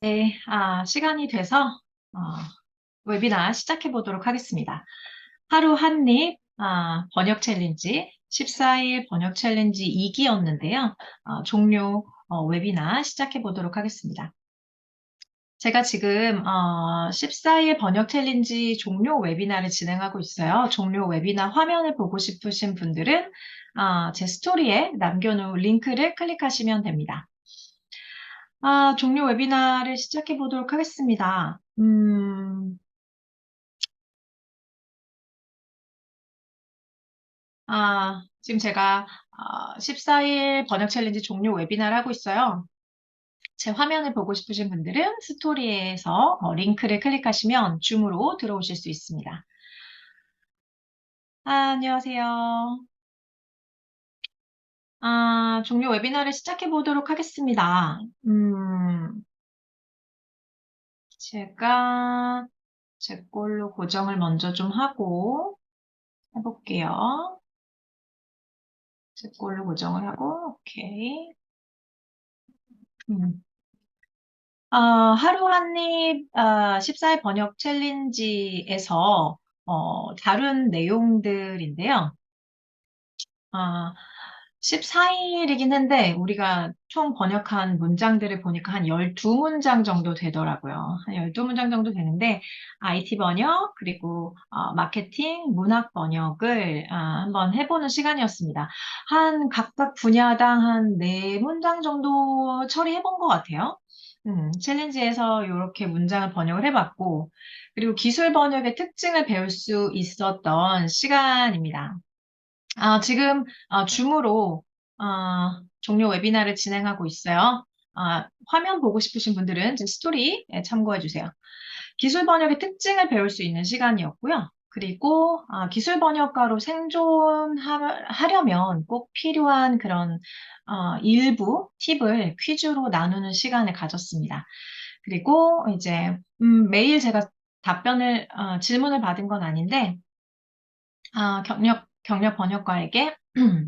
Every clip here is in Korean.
네, 시간이 돼서 어, 웨비나 시작해 보도록 하겠습니다. 하루 한입 번역 챌린지 14일 번역 챌린지 2기였는데요. 종료 웨비나 시작해 보도록 하겠습니다. 제가 지금 14일 번역 챌린지 종료 웨비나를 진행하고 있어요. 종료 웨비나 화면을 보고 싶으신 분들은 제 스토리에 남겨놓은 링크를 클릭하시면 됩니다. 종료 웨비나를 시작해 보도록 하겠습니다. 지금 제가 14일 번역 챌린지 종료 웨비나를 하고 있어요. 제 화면을 보고 싶으신 분들은 스토리에서 링크를 클릭하시면 줌으로 들어오실 수 있습니다. 안녕하세요. 종료 웨비나를 시작해 보도록 하겠습니다. 제가 제 걸로 고정을 먼저 좀 하고 해볼게요. 제 걸로 고정을 하고, 오케이. 음. 하루 한입 14일 번역 챌린지에서 다룬 내용들인데요. 아, 14일이긴 한데 우리가 총 번역한 문장들을 보니까 한 12문장 정도 되더라고요. 한 12문장 정도 되는데 IT 번역 그리고 마케팅, 문학 번역을 한번 해보는 시간이었습니다. 한 각각 분야당 한 4문장 정도 처리해본 것 같아요. 챌린지에서 이렇게 문장을 번역을 해봤고 그리고 기술 번역의 특징을 배울 수 있었던 시간입니다. 지금 줌으로 종료 웨비나를 진행하고 있어요. 화면 보고 싶으신 분들은 제 스토리 참고해 주세요. 기술 번역의 특징을 배울 수 있는 시간이었고요. 그리고 기술 번역가로 생존하려면 꼭 필요한 그런 일부 팁을 퀴즈로 나누는 시간을 가졌습니다. 그리고 이제 매일 제가 질문을 받은 건 아닌데 경력 번역가에게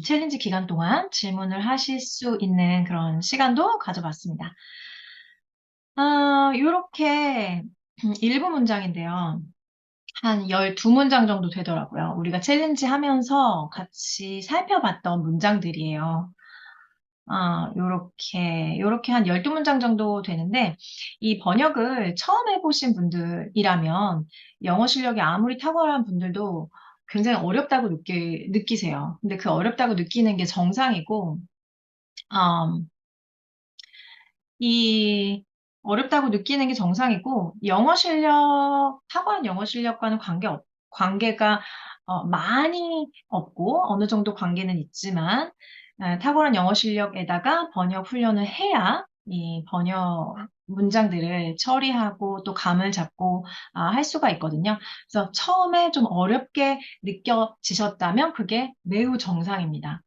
챌린지 기간 동안 질문을 하실 수 있는 그런 시간도 가져봤습니다. 이렇게 일부 문장인데요. 한 12문장 정도 되더라고요. 우리가 챌린지 하면서 같이 살펴봤던 문장들이에요. 요렇게 한 12문장 정도 되는데, 이 번역을 처음 해보신 분들이라면, 영어 실력이 아무리 탁월한 분들도 굉장히 어렵다고 느끼세요. 근데 그 어렵다고 느끼는 게 정상이고, 음, 이 어렵다고 느끼는 게 정상이고, 탁월한 영어 실력과는 관계가 많이 없고, 어느 정도 관계는 있지만, 탁월한 영어 실력에다가 번역 훈련을 해야 이 번역 문장들을 처리하고 또 감을 잡고 할 수가 있거든요. 그래서 처음에 좀 어렵게 느껴지셨다면 그게 매우 정상입니다.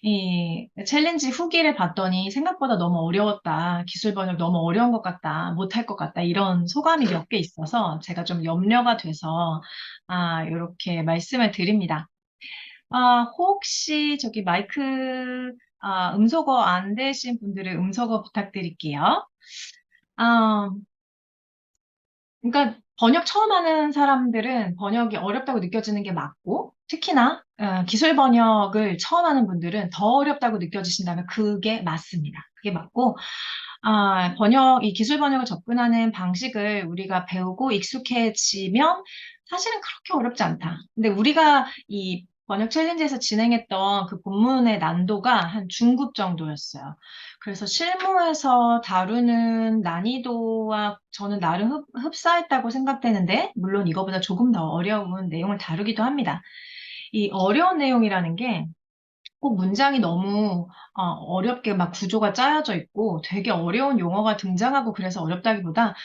이 챌린지 후기를 봤더니 생각보다 너무 어려웠다. 기술 번역 너무 어려운 것 같다. 못할 것 같다. 이런 소감이 몇 개 있어서 제가 좀 염려가 돼서 이렇게 말씀을 드립니다. 혹시 저기 마이크 음소거 안 되신 분들은 음소거 부탁드릴게요. 아, 그러니까 번역 처음 하는 사람들은 번역이 어렵다고 느껴지는 게 맞고, 특히나 기술 번역을 처음 하는 분들은 더 어렵다고 느껴지신다면 그게 맞습니다. 그게 맞고, 이 기술 번역을 접근하는 방식을 우리가 배우고 익숙해지면 사실은 그렇게 어렵지 않다. 근데 우리가 이 번역 챌린지에서 진행했던 그 본문의 난도가 한 중급 정도였어요. 그래서 실무에서 다루는 난이도와 저는 나름 흡사했다고 생각되는데, 물론 이거보다 조금 더 어려운 내용을 다루기도 합니다. 이 어려운 내용이라는 게 꼭 문장이 너무 어렵게 막 구조가 짜여져 있고 되게 어려운 용어가 등장하고 그래서 어렵다기보다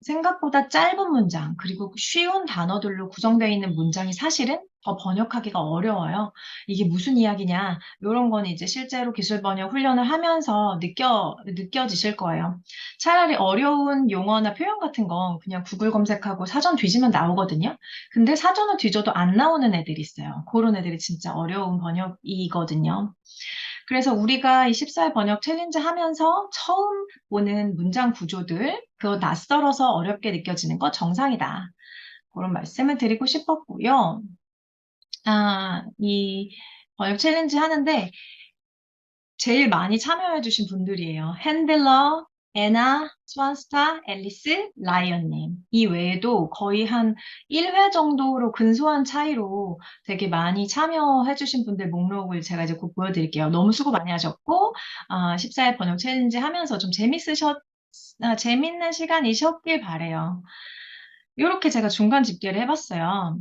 생각보다 짧은 문장, 그리고 쉬운 단어들로 구성되어 있는 문장이 사실은 더 번역하기가 어려워요. 이게 무슨 이야기냐? 이런 거는 이제 실제로 기술 번역 훈련을 하면서 느껴지실 거예요. 차라리 어려운 용어나 표현 같은 건 그냥 구글 검색하고 사전 뒤지면 나오거든요. 근데 사전을 뒤져도 안 나오는 애들이 있어요. 그런 애들이 진짜 어려운 번역이거든요. 그래서 우리가 이 14일 번역 챌린지 하면서 처음 보는 문장 구조들, 그거 낯설어서 어렵게 느껴지는 거 정상이다. 그런 말씀을 드리고 싶었고요. 이 번역 챌린지 하는데 제일 많이 참여해주신 분들이에요. 핸들러, 애나, 스완스타, 앨리스, 라이언님. 이 외에도 거의 한 1회 정도로 근소한 차이로 되게 많이 참여해주신 분들 목록을 제가 이제 곧 보여드릴게요. 너무 수고 많이 하셨고, 14일 번역 챌린지 하면서 좀 재밌는 시간이셨길 바래요. 이렇게 제가 중간 집계를 해봤어요.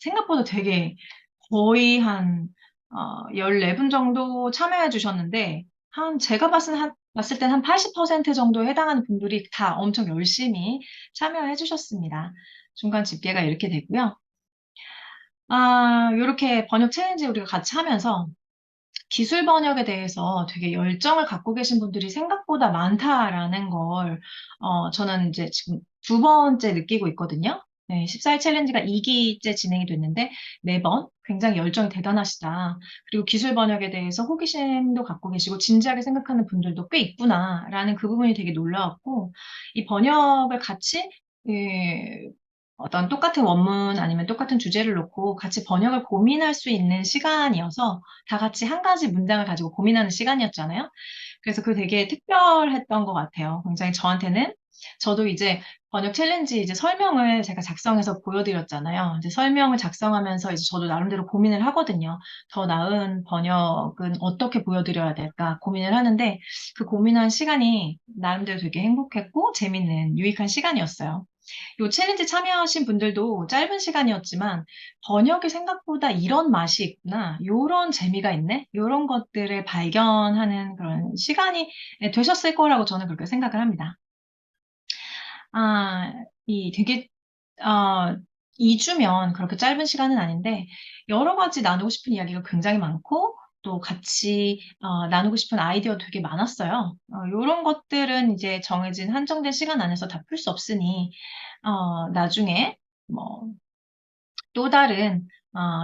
생각보다 되게 거의 한 14분 정도 참여해 주셨는데, 제가 봤을 땐 한 80% 정도에 해당하는 분들이 다 엄청 열심히 참여해 주셨습니다. 중간 집계가 이렇게 되고요. 이렇게 번역 챌린지 우리가 같이 하면서 기술 번역에 대해서 되게 열정을 갖고 계신 분들이 생각보다 많다라는 걸, 저는 이제 지금 두 번째 느끼고 있거든요. 네, 14일 챌린지가 2기째 진행이 됐는데 매번 굉장히 열정이 대단하시다. 그리고 기술 번역에 대해서 호기심도 갖고 계시고 진지하게 생각하는 분들도 꽤 있구나라는 그 부분이 되게 놀라웠고, 이 번역을 같이 예, 어떤 똑같은 원문 아니면 똑같은 주제를 놓고 같이 번역을 고민할 수 있는 시간이어서 다 같이 한 가지 문장을 가지고 고민하는 시간이었잖아요. 그래서 그게 되게 특별했던 것 같아요. 굉장히 저한테는. 저도 이제 번역 챌린지 이제 설명을 제가 작성해서 보여드렸잖아요. 이제 설명을 작성하면서 이제 저도 나름대로 고민을 하거든요. 더 나은 번역은 어떻게 보여드려야 될까 고민을 하는데 그 고민한 시간이 나름대로 되게 행복했고 재밌는 유익한 시간이었어요. 요 챌린지 참여하신 분들도 짧은 시간이었지만 번역이 생각보다 이런 맛이 있구나, 요런 재미가 있네, 요런 것들을 발견하는 그런 시간이 되셨을 거라고 저는 그렇게 생각을 합니다. 아, 이 되게, 어, 2주면 그렇게 짧은 시간은 아닌데 여러 가지 나누고 싶은 이야기가 굉장히 많고 또 같이 나누고 싶은 아이디어 되게 많았어요. 요런 것들은 이제 정해진 한정된 시간 안에서 다 풀 수 없으니 나중에 뭐 또 다른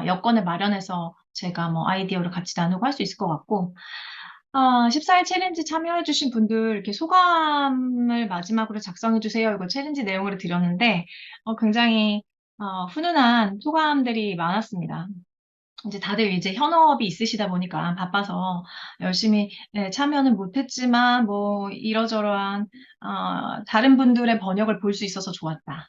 여건을 마련해서 제가 뭐 아이디어를 같이 나누고 할 수 있을 것 같고, 14일 챌린지 참여해주신 분들 이렇게 소감을 마지막으로 작성해주세요. 이거 챌린지 내용으로 드렸는데, 굉장히, 훈훈한 소감들이 많았습니다. 이제 다들 이제 현업이 있으시다 보니까 바빠서 열심히 참여는 못했지만 뭐 이러저러한 다른 분들의 번역을 볼 수 있어서 좋았다.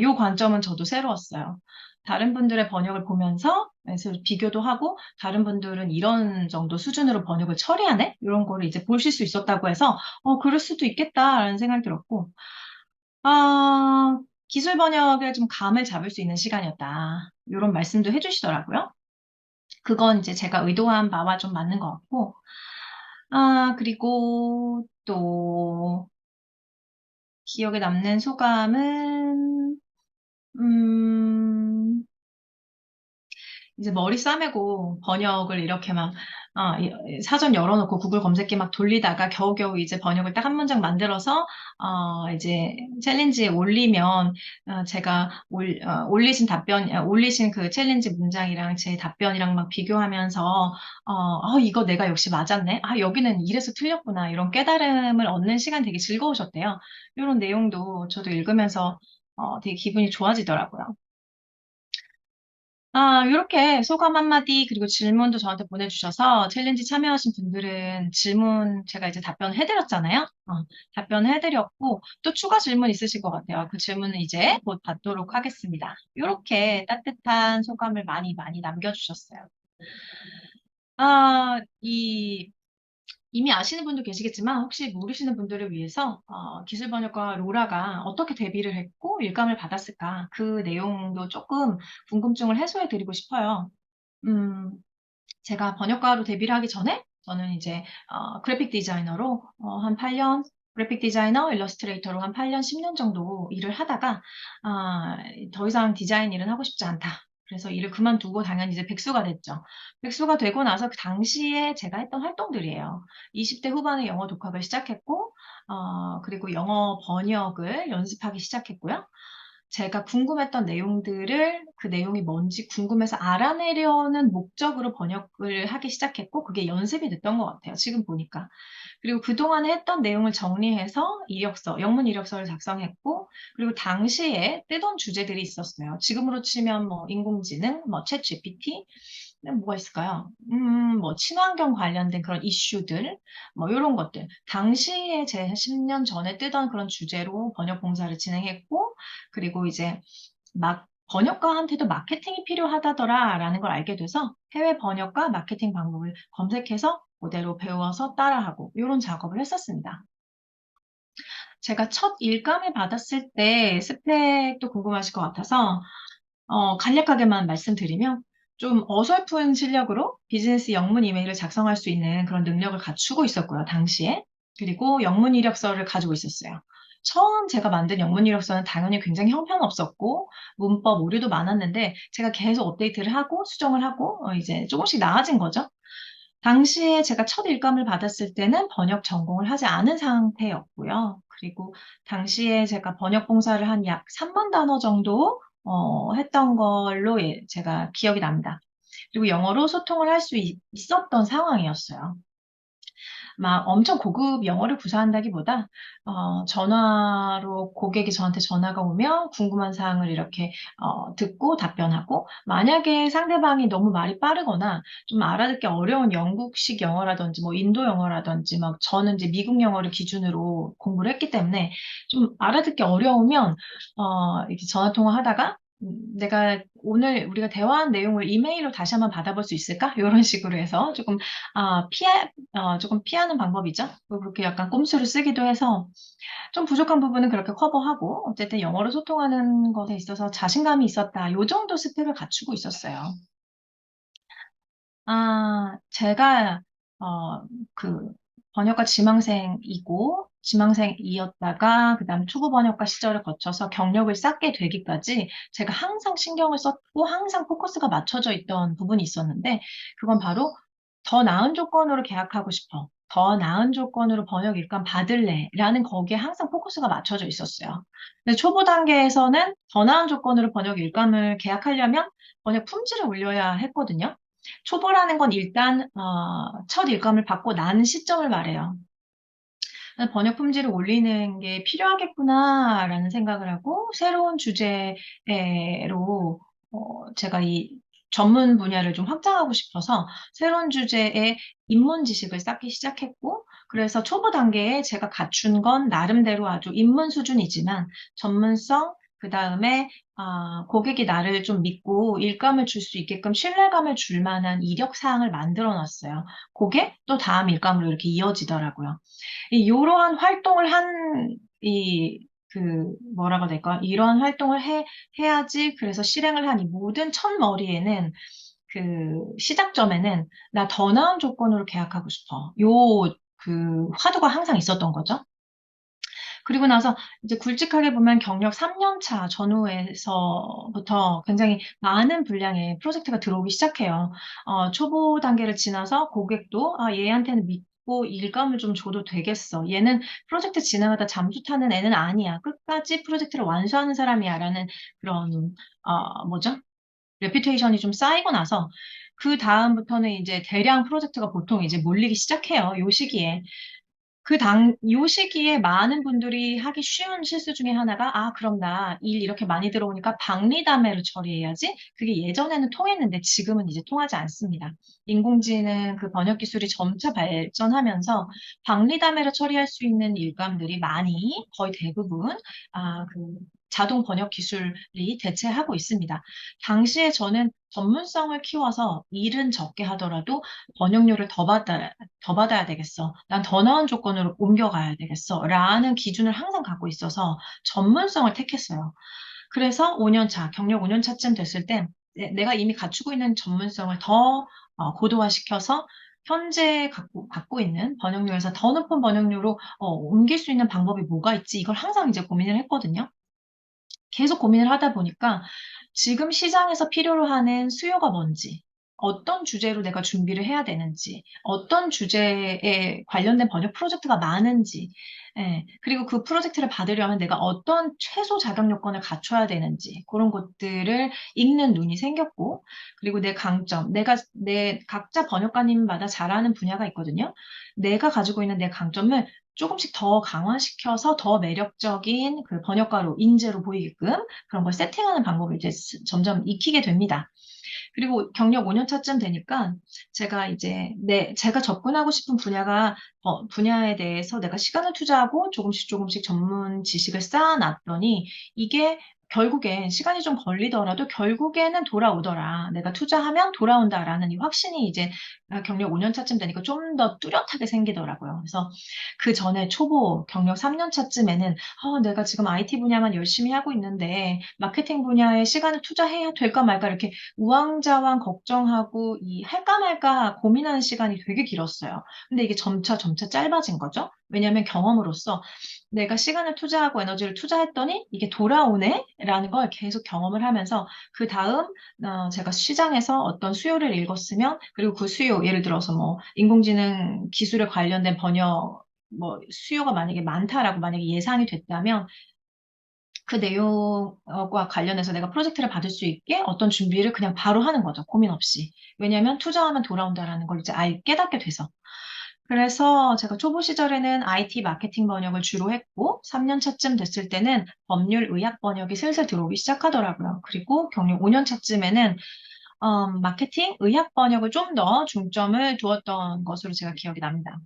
요 관점은 저도 새로웠어요. 다른 분들의 번역을 보면서 그래서 비교도 하고 다른 분들은 이런 정도 수준으로 번역을 처리하네? 이런 거를 이제 보실 수 있었다고 해서 그럴 수도 있겠다라는 생각이 들었고 아, 기술 번역에 좀 감을 잡을 수 있는 시간이었다. 이런 말씀도 해주시더라고요. 그건 이제 제가 의도한 바와 좀 맞는 것 같고, 그리고 또 기억에 남는 소감은, 음, 이제 머리 싸매고 번역을 이렇게 막, 사전 열어놓고 구글 검색기 막 돌리다가 겨우겨우 이제 번역을 딱 한 문장 만들어서, 이제 챌린지에 올리면, 제가 올리신 그 챌린지 문장이랑 제 답변이랑 막 비교하면서, 이거 내가 역시 맞았네. 여기는 이래서 틀렸구나. 이런 깨달음을 얻는 시간 되게 즐거우셨대요. 이런 내용도 저도 읽으면서, 되게 기분이 좋아지더라고요. 이렇게 소감 한마디, 그리고 질문도 저한테 보내주셔서 챌린지 참여하신 분들은 질문 제가 이제 답변을 해드렸잖아요. 답변을 해드렸고, 또 추가 질문 있으실 것 같아요. 그 질문은 이제 곧 받도록 하겠습니다. 이렇게 따뜻한 소감을 많이 많이 남겨주셨어요. 아, 이미 아시는 분도 계시겠지만 혹시 모르시는 분들을 위해서 기술 번역가 로라가 어떻게 데뷔를 했고 일감을 받았을까 그 내용도 조금 궁금증을 해소해 드리고 싶어요. 음, 제가 번역가로 데뷔를 하기 전에 저는 이제 그래픽 디자이너로 한 8년, 그래픽 디자이너, 일러스트레이터로 한 8년, 10년 정도 일을 하다가 더 이상 디자인 일은 하고 싶지 않다. 그래서 일을 그만두고 당연히 이제 백수가 됐죠. 백수가 되고 나서 그 당시에 제가 했던 활동들이에요. 20대 후반에 영어 독학을 시작했고, 그리고 영어 번역을 연습하기 시작했고요. 제가 궁금했던 내용들을 그 내용이 뭔지 궁금해서 알아내려는 목적으로 번역을 하기 시작했고, 그게 연습이 됐던 것 같아요. 지금 보니까. 그리고 그동안 했던 내용을 정리해서 이력서, 영문 이력서를 작성했고, 그리고 당시에 뜨던 주제들이 있었어요. 지금으로 치면 뭐 인공지능, 뭐 챗 GPT, 뭐가 있을까요? 뭐 친환경 관련된 그런 이슈들, 뭐 이런 것들. 당시에 제 10년 전에 뜨던 그런 주제로 번역 봉사를 진행했고, 그리고 이제 막 번역가한테도 마케팅이 필요하다더라라는 걸 알게 돼서 해외 번역가 마케팅 방법을 검색해서 그대로 배워서 따라하고 이런 작업을 했었습니다. 제가 첫 일감을 받았을 때 스펙도 궁금하실 것 같아서 간략하게만 말씀드리면 좀 어설픈 실력으로 비즈니스 영문 이메일을 작성할 수 있는 그런 능력을 갖추고 있었고요, 당시에. 그리고 영문 이력서를 가지고 있었어요. 처음 제가 만든 영문 이력서는 당연히 굉장히 형편없었고 문법 오류도 많았는데 제가 계속 업데이트를 하고 수정을 하고 이제 조금씩 나아진 거죠. 당시에 제가 첫 일감을 받았을 때는 번역 전공을 하지 않은 상태였고요. 그리고 당시에 제가 번역 봉사를 한 약 3만 단어 정도 했던 걸로 제가 기억이 납니다. 그리고 영어로 소통을 할 수 있었던 상황이었어요. 막 엄청 고급 영어를 구사한다기보다 전화로 고객이 저한테 전화가 오면 궁금한 사항을 이렇게 듣고 답변하고 만약에 상대방이 너무 말이 빠르거나 좀 알아듣기 어려운 영국식 영어라든지 뭐 인도 영어라든지 막 저는 이제 미국 영어를 기준으로 공부를 했기 때문에 좀 알아듣기 어려우면 이렇게 전화 통화하다가 내가 오늘 우리가 대화한 내용을 이메일로 다시 한번 받아볼 수 있을까? 이런 식으로 해서 조금 조금 피하는 방법이죠. 그렇게 약간 꼼수를 쓰기도 해서 좀 부족한 부분은 그렇게 커버하고 어쨌든 영어로 소통하는 것에 있어서 자신감이 있었다. 요 정도 스펙을 갖추고 있었어요. 제가 그 번역가 지망생이었다가 그다음 초보 번역가 시절을 거쳐서 경력을 쌓게 되기까지 제가 항상 신경을 썼고 항상 포커스가 맞춰져 있던 부분이 있었는데 그건 바로 더 나은 조건으로 계약하고 싶어. 더 나은 조건으로 번역 일감 받을래라는 거기에 항상 포커스가 맞춰져 있었어요. 근데 초보 단계에서는 더 나은 조건으로 번역 일감을 계약하려면 번역 품질을 올려야 했거든요. 초보라는 건 일단 첫 일감을 받고 난 시점을 말해요. 번역 품질을 올리는 게 필요하겠구나라는 생각을 하고 새로운 주제로 제가 이 전문 분야를 좀 확장하고 싶어서 새로운 주제에 입문 지식을 쌓기 시작했고 그래서 초보 단계에 제가 갖춘 건 나름대로 아주 입문 수준이지만 전문성 그다음에 고객이 나를 좀 믿고 일감을 줄 수 있게끔 신뢰감을 줄 만한 이력 사항을 만들어 놨어요. 그게 또 다음 일감으로 이렇게 이어지더라고요. 이러한 활동을 뭐라고 해야 될까? 이러한 활동을 해야지. 그래서 실행을 한 이 모든 첫머리에는 시작점에는 나 더 나은 조건으로 계약하고 싶어. 화두가 항상 있었던 거죠. 그리고 나서 이제 굵직하게 보면 경력 3년 차 전후에서부터 굉장히 많은 분량의 프로젝트가 들어오기 시작해요. 초보 단계를 지나서 고객도 얘한테는 믿고 일감을 좀 줘도 되겠어. 얘는 프로젝트 진행하다 잠수 타는 애는 아니야. 끝까지 프로젝트를 완수하는 사람이야라는 그런 뭐죠? 레퓨테이션이 좀 쌓이고 나서 그 다음부터는 이제 대량 프로젝트가 보통 이제 몰리기 시작해요. 요 시기에. 요 시기에 많은 분들이 하기 쉬운 실수 중에 하나가, 그럼 나 일 이렇게 많이 들어오니까 박리담회로 처리해야지? 그게 예전에는 통했는데 지금은 이제 통하지 않습니다. 인공지능 그 번역 기술이 점차 발전하면서 박리담회로 처리할 수 있는 일감들이 많이, 거의 대부분, 자동 번역 기술이 대체하고 있습니다. 당시에 저는 전문성을 키워서 일은 적게 하더라도 번역료를 더 받아야 되겠어. 난 더 나은 조건으로 옮겨가야 되겠어. 라는 기준을 항상 갖고 있어서 전문성을 택했어요. 그래서 5년 차, 경력 5년 차쯤 됐을 때 내가 이미 갖추고 있는 전문성을 더 고도화시켜서 현재 갖고 있는 번역료에서 더 높은 번역료로 옮길 수 있는 방법이 뭐가 있지? 이걸 항상 이제 고민을 했거든요. 계속 고민을 하다 보니까 지금 시장에서 필요로 하는 수요가 뭔지, 어떤 주제로 내가 준비를 해야 되는지, 어떤 주제에 관련된 번역 프로젝트가 많은지, 예, 그리고 그 프로젝트를 받으려면 내가 어떤 최소 자격 요건을 갖춰야 되는지, 그런 것들을 읽는 눈이 생겼고, 그리고 내 강점, 내 각자 번역가님마다 잘하는 분야가 있거든요. 내가 가지고 있는 내 강점을 조금씩 더 강화시켜서 더 매력적인 그 번역가로, 인재로 보이게끔 그런 걸 세팅하는 방법을 이제 점점 익히게 됩니다. 그리고 경력 5년 차쯤 되니까 제가 이제 제가 접근하고 싶은 분야에 대해서 내가 시간을 투자하고 조금씩 조금씩 전문 지식을 쌓아놨더니 이게 결국엔 시간이 좀 걸리더라도 결국에는 돌아오더라. 내가 투자하면 돌아온다라는 이 확신이 이제 경력 5년 차쯤 되니까 좀 더 뚜렷하게 생기더라고요. 그래서 그 전에 초보 경력 3년 차쯤에는 내가 지금 IT 분야만 열심히 하고 있는데 마케팅 분야에 시간을 투자해야 될까 말까 이렇게 우왕좌왕 걱정하고 이 할까 말까 고민하는 시간이 되게 길었어요. 근데 이게 점차 점차 짧아진 거죠. 왜냐하면 경험으로써 내가 시간을 투자하고 에너지를 투자했더니 이게 돌아오네? 라는 걸 계속 경험을 하면서 그 다음 제가 시장에서 어떤 수요를 읽었으면 그리고 그 수요, 예를 들어서 뭐 인공지능 기술에 관련된 번역 뭐 수요가 만약에 많다라고 만약에 예상이 됐다면 그 내용과 관련해서 내가 프로젝트를 받을 수 있게 어떤 준비를 그냥 바로 하는 거죠. 고민 없이. 왜냐하면 투자하면 돌아온다라는 걸 이제 깨닫게 돼서. 그래서 제가 초보 시절에는 IT 마케팅 번역을 주로 했고, 3년 차쯤 됐을 때는 법률 의학 번역이 슬슬 들어오기 시작하더라고요. 그리고 경력 5년 차쯤에는 마케팅 의학 번역을 좀 더 중점을 두었던 것으로 제가 기억이 납니다.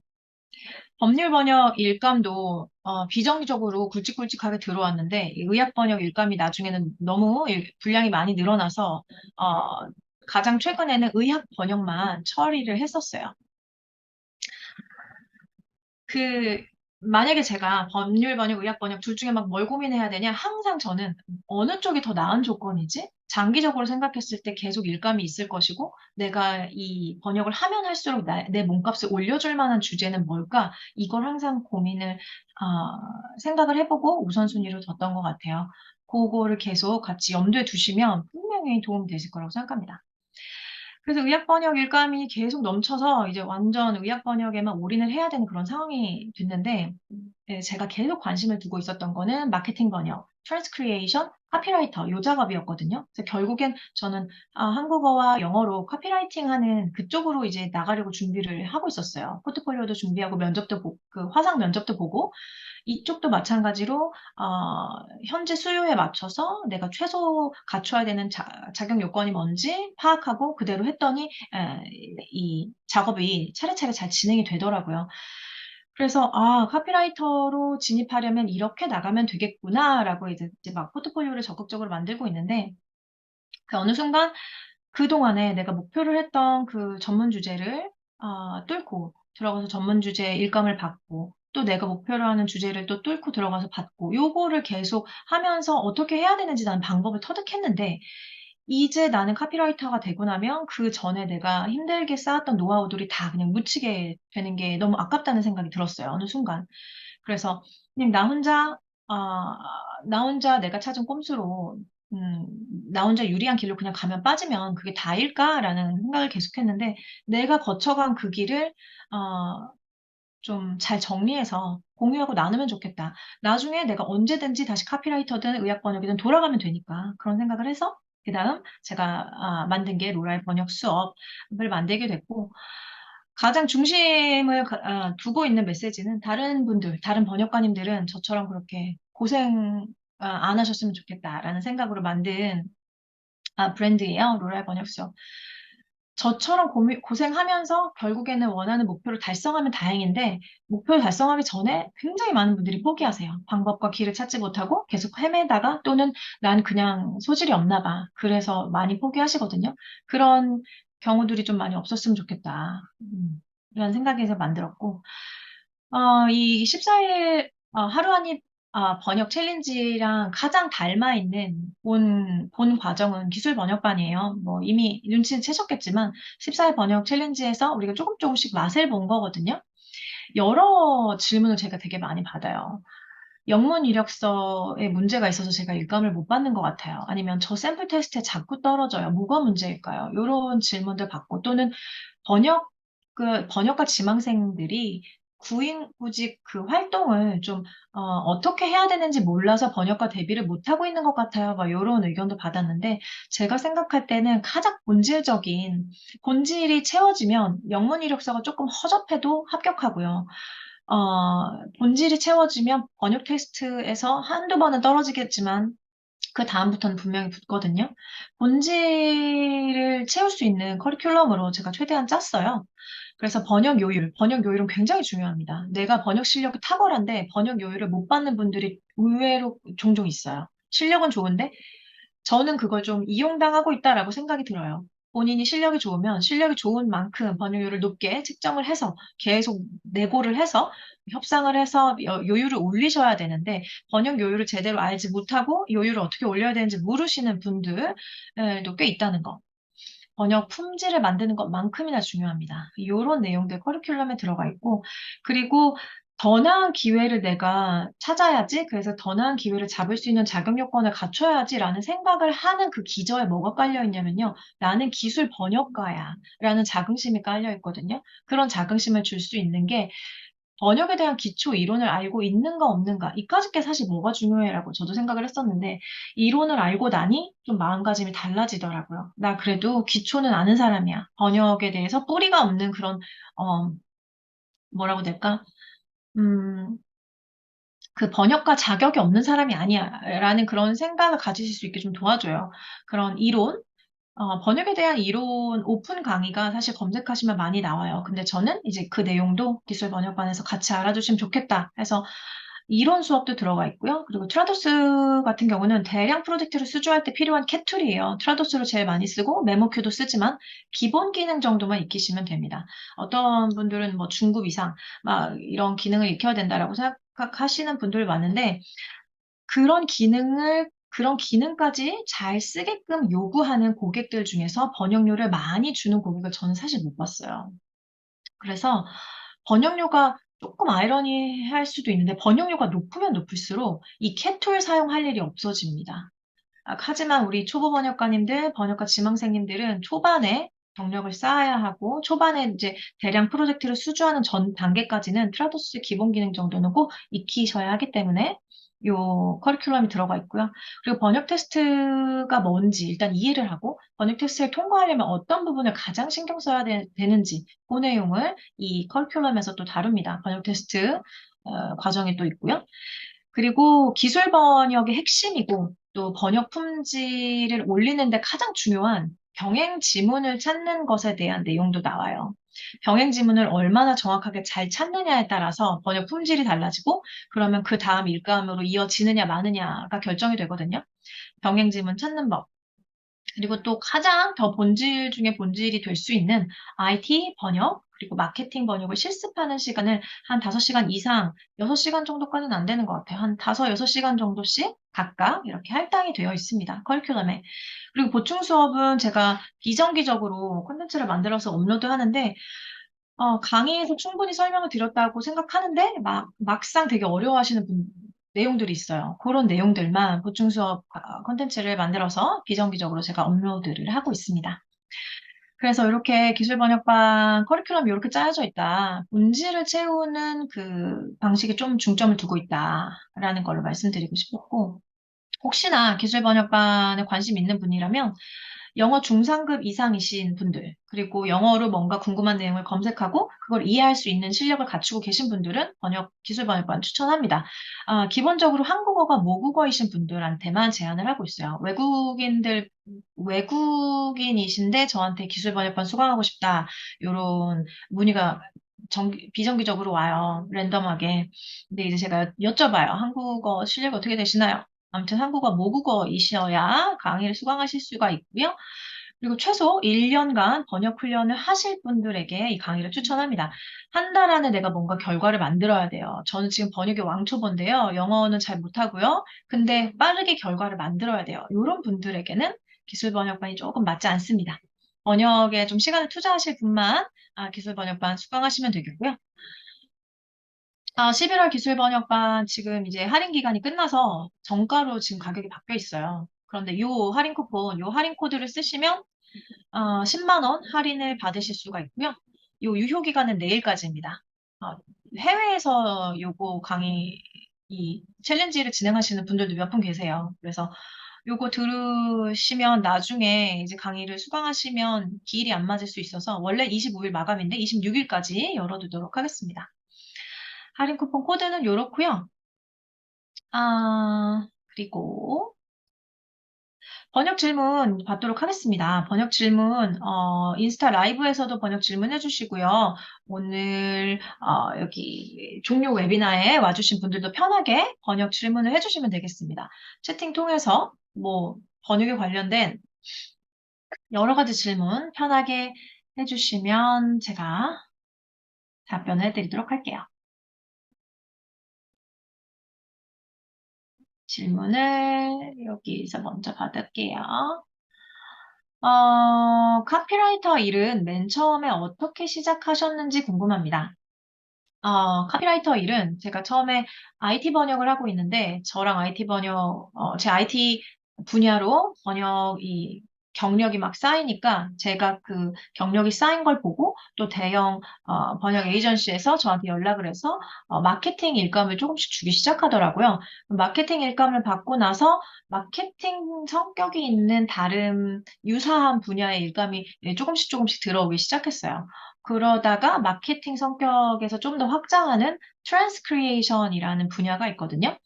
법률 번역 일감도 비정기적으로 굵직굵직하게 들어왔는데 이 의학 번역 일감이 나중에는 너무 분량이 많이 늘어나서 가장 최근에는 의학 번역만 처리를 했었어요. 그 만약에 제가 법률 번역, 의학 번역 둘 중에 막 뭘 고민해야 되냐? 항상 저는 어느 쪽이 더 나은 조건이지? 장기적으로 생각했을 때 계속 일감이 있을 것이고, 내가 이 번역을 하면 할수록 내 몸값을 올려줄 만한 주제는 뭘까? 이걸 항상 생각을 해보고 우선순위로 뒀던 것 같아요. 그거를 계속 같이 염두에 두시면 분명히 도움이 되실 거라고 생각합니다. 그래서 의학 번역 일감이 계속 넘쳐서 이제 완전 의학 번역에만 올인을 해야 되는 그런 상황이 됐는데, 제가 계속 관심을 두고 있었던 거는 마케팅 번역, 트랜스크리에이션, 카피라이터, 요 작업이었거든요. 그래서 결국엔 저는 한국어와 영어로 카피라이팅 하는 그쪽으로 이제 나가려고 준비를 하고 있었어요. 포트폴리오도 준비하고 그 화상 면접도 보고, 이쪽도 마찬가지로 현재 수요에 맞춰서 내가 최소 갖춰야 되는 자격 요건이 뭔지 파악하고 그대로 했더니 이 작업이 차례차례 잘 진행이 되더라고요. 그래서 카피라이터로 진입하려면 이렇게 나가면 되겠구나라고 이제 막 포트폴리오를 적극적으로 만들고 있는데 그 어느 순간 그동안에 내가 목표를 했던 그 전문 주제를 뚫고 들어가서 전문 주제 일감을 받고 또 내가 목표로 하는 주제를 또 뚫고 들어가서 받고 요거를 계속 하면서 어떻게 해야 되는지 나는 방법을 터득했는데 이제 나는 카피라이터가 되고 나면 그 전에 내가 힘들게 쌓았던 노하우들이 다 그냥 묻히게 되는 게 너무 아깝다는 생각이 들었어요. 어느 순간. 그래서 그냥 나 혼자 내가 찾은 꼼수로 음, 나 혼자 유리한 길로 그냥 가면 빠지면 그게 다일까라는 생각을 계속했는데 내가 거쳐간 그 길을 좀 잘 정리해서 공유하고 나누면 좋겠다. 나중에 내가 언제든지 다시 카피라이터든 의학 번역이든 돌아가면 되니까 그런 생각을 해서 그다음 제가 만든 게 로라의 번역 수업을 만들게 됐고 가장 중심을 두고 있는 메시지는 다른 번역가님들은 저처럼 그렇게 고생 안 하셨으면 좋겠다라는 생각으로 만든 브랜드예요. 로라의 번역 수업. 저처럼 고생하면서 결국에는 원하는 목표를 달성하면 다행인데, 목표를 달성하기 전에 굉장히 많은 분들이 포기하세요. 방법과 길을 찾지 못하고 계속 헤매다가 또는 난 그냥 소질이 없나 봐. 그래서 많이 포기하시거든요. 그런 경우들이 좀 많이 없었으면 좋겠다. 이런 생각에서 만들었고, 이 14일 하루 한입 번역 챌린지랑 가장 닮아 있는 본 과정은 기술 번역반이에요. 뭐 이미 눈치는 채셨겠지만 14일 번역 챌린지에서 우리가 조금 조금씩 맛을 본 거거든요. 여러 질문을 제가 되게 많이 받아요. 영문 이력서에 문제가 있어서 제가 일감을 못 받는 것 같아요. 아니면 저 샘플 테스트에 자꾸 떨어져요. 뭐가 문제일까요? 이런 질문들 받고 또는 번역, 번역가 지망생들이 구직그 활동을 좀, 어떻게 해야 되는지 몰라서 번역가 데뷔를 못하고 있는 것 같아요. 막 이런 의견도 받았는데, 제가 생각할 때는 가장 본질이 채워지면 영문 이력서가 조금 허접해도 합격하고요. 본질이 채워지면 번역 테스트에서 한두 번은 떨어지겠지만, 그 다음부터는 분명히 붙거든요. 본질을 채울 수 있는 커리큘럼으로 제가 최대한 짰어요. 그래서 번역 요율은 굉장히 중요합니다. 내가 번역 실력이 탁월한데 번역 요율을 못 받는 분들이 의외로 종종 있어요. 실력은 좋은데 저는 그걸 좀 이용당하고 있다라고 생각이 들어요. 본인이 실력이 좋으면 실력이 좋은 만큼 번역률을 높게 측정을 해서 계속 내고를 해서 협상을 해서 요율을 올리셔야 되는데 번역 요율을 제대로 알지 못하고 요율을 어떻게 올려야 되는지 모르시는 분들도 꽤 있다는 거. 번역 품질을 만드는 것만큼이나 중요합니다. 이런 내용들 커리큘럼에 들어가 있고, 그리고 더 나은 기회를 내가 찾아야지, 그래서 더 나은 기회를 잡을 수 있는 자격 요건을 갖춰야지라는 생각을 하는 그 기저에 뭐가 깔려 있냐면요. 나는 기술 번역가야. 라는 자긍심이 깔려 있거든요. 그런 자긍심을 줄 수 있는 게 번역에 대한 기초 이론을 알고 있는가 없는가 이까짓 게 사실 뭐가 중요해라고 저도 생각을 했었는데 이론을 알고 나니 좀 마음가짐이 달라지더라고요. 나 그래도 기초는 아는 사람이야. 번역에 대해서 뿌리가 없는 그런 어 뭐라고 될까? 음, 그 번역가 자격이 없는 사람이 아니야라는 그런 생각을 가지실 수 있게 좀 도와줘요. 그런 이론 번역에 대한 이론 오픈 강의가 사실 검색하시면 많이 나와요. 근데 저는 이제 그 내용도 기술 번역반에서 같이 알아주시면 좋겠다 해서 이론 수업도 들어가 있고요. 그리고 트라도스 같은 경우는 대량 프로젝트를 수주할 때 필요한 캣툴이에요. 트라도스로 제일 많이 쓰고 메모큐도 쓰지만 기본 기능 정도만 익히시면 됩니다. 어떤 분들은 뭐 중급 이상 막 이런 기능을 익혀야 된다라고 생각하시는 분들 많은데 그런 기능까지 잘 쓰게끔 요구하는 고객들 중에서 번역료를 많이 주는 고객을 저는 사실 못 봤어요. 그래서 번역료가 조금 아이러니할 수도 있는데 번역료가 높으면 높을수록 이 캣툴 사용할 일이 없어집니다. 하지만 우리 초보 번역가님들, 번역가 지망생님들은 초반에 경력을 쌓아야 하고 초반에 이제 대량 프로젝트를 수주하는 전 단계까지는 트라도스 기본 기능 정도는 꼭 익히셔야 하기 때문에 요 커리큘럼이 들어가 있고요. 그리고 번역 테스트가 뭔지 일단 이해를 하고 번역 테스트를 통과하려면 어떤 부분을 가장 신경 써야 되는지 그 내용을 이 커리큘럼에서 또 다룹니다. 번역 테스트 과정이 또 있고요. 그리고 기술 번역의 핵심이고 또 번역 품질을 올리는데 가장 중요한 병행 지문을 찾는 것에 대한 내용도 나와요. 병행 지문을 얼마나 정확하게 잘 찾느냐에 따라서 번역 품질이 달라지고 그러면 그 다음 일감으로 이어지느냐 마느냐가 결정이 되거든요. 병행 지문 찾는 법. 그리고 또 가장 더 본질 중에 본질이 될 수 있는 IT 번역, 그리고 마케팅 번역을 실습하는 시간을 한 5시간 이상, 6시간 정도까지는 안 되는 것 같아요. 한 5, 6시간 정도씩 각각 이렇게 할당이 되어 있습니다. 커리큘럼에. 그리고 보충 수업은 제가 비정기적으로 콘텐츠를 만들어서 업로드 하는데, 강의에서 충분히 설명을 드렸다고 생각하는데, 막상 되게 어려워하시는 내용들이 있어요. 그런 내용들만 보충 수업 콘텐츠를 만들어서 비정기적으로 제가 업로드를 하고 있습니다. 그래서 이렇게 기술 번역반 커리큘럼이 이렇게 짜여져 있다. 본질을 채우는 그 방식에 좀 중점을 두고 있다라는 걸로 말씀드리고 싶었고, 혹시나 기술 번역반에 관심 있는 분이라면 영어 중상급 이상이신 분들, 그리고 영어로 뭔가 궁금한 내용을 검색하고 그걸 이해할 수 있는 실력을 갖추고 계신 분들은 기술 번역반 추천합니다. 기본적으로 한국어가 모국어이신 분들한테만 제안을 하고 있어요. 외국인이신데 저한테 기술 번역반 수강하고 싶다. 이런 문의가 비정기적으로 와요. 랜덤하게. 근데 이제 제가 여쭤봐요. 한국어 실력 어떻게 되시나요? 아무튼 한국어 모국어이셔야 강의를 수강하실 수가 있고요. 그리고 최소 1년간 번역 훈련을 하실 분들에게 이 강의를 추천합니다. 한 달 안에 내가 뭔가 결과를 만들어야 돼요. 저는 지금 번역의 왕초보인데요. 영어는 잘 못하고요. 근데 빠르게 결과를 만들어야 돼요. 이런 분들에게는 기술 번역반이 조금 맞지 않습니다. 번역에 좀 시간을 투자하실 분만 기술 번역반 수강하시면 되겠고요. 11월 기술 번역반 지금 이제 할인 기간이 끝나서 정가로 지금 가격이 바뀌어 있어요. 그런데 요 할인 쿠폰, 요 할인 코드를 쓰시면 10만 원 할인을 받으실 수가 있고요. 요 유효 기간은 내일까지입니다. 어, 해외에서 요거 강의 이 챌린지를 진행하시는 분들도 몇 분 계세요. 그래서 요거 들으시면 나중에 이제 강의를 수강하시면 기일이 안 맞을 수 있어서 원래 25일 마감인데 26일까지 열어두도록 하겠습니다. 할인 쿠폰 코드는 요렇고요. 그리고 번역 질문 받도록 하겠습니다. 번역 질문, 인스타 라이브에서도 번역 질문 해주시고요. 오늘, 여기 종료 웨비나에 와주신 분들도 편하게 번역 질문을 해주시면 되겠습니다. 채팅 통해서 뭐, 번역에 관련된 여러 가지 질문 편하게 해주시면 제가 답변을 해드리도록 할게요. 질문을 여기서 먼저 받을게요. 카피라이터 일은 맨 처음에 어떻게 시작하셨는지 궁금합니다. 카피라이터 일은 제가 처음에 IT 번역을 하고 있는데, 저랑 IT 번역, 제 IT 분야로 번역이 경력이 막 쌓이니까 제가 그 경력이 쌓인 걸 보고 또 대형 번역 에이전시에서 저한테 연락을 해서 마케팅 일감을 조금씩 주기 시작하더라고요. 마케팅 일감을 받고 나서 마케팅 성격이 있는 다른 유사한 분야의 일감이 조금씩 조금씩 들어오기 시작했어요. 그러다가 마케팅 성격에서 좀 더 확장하는 트랜스크리에이션이라는 분야가 있거든요.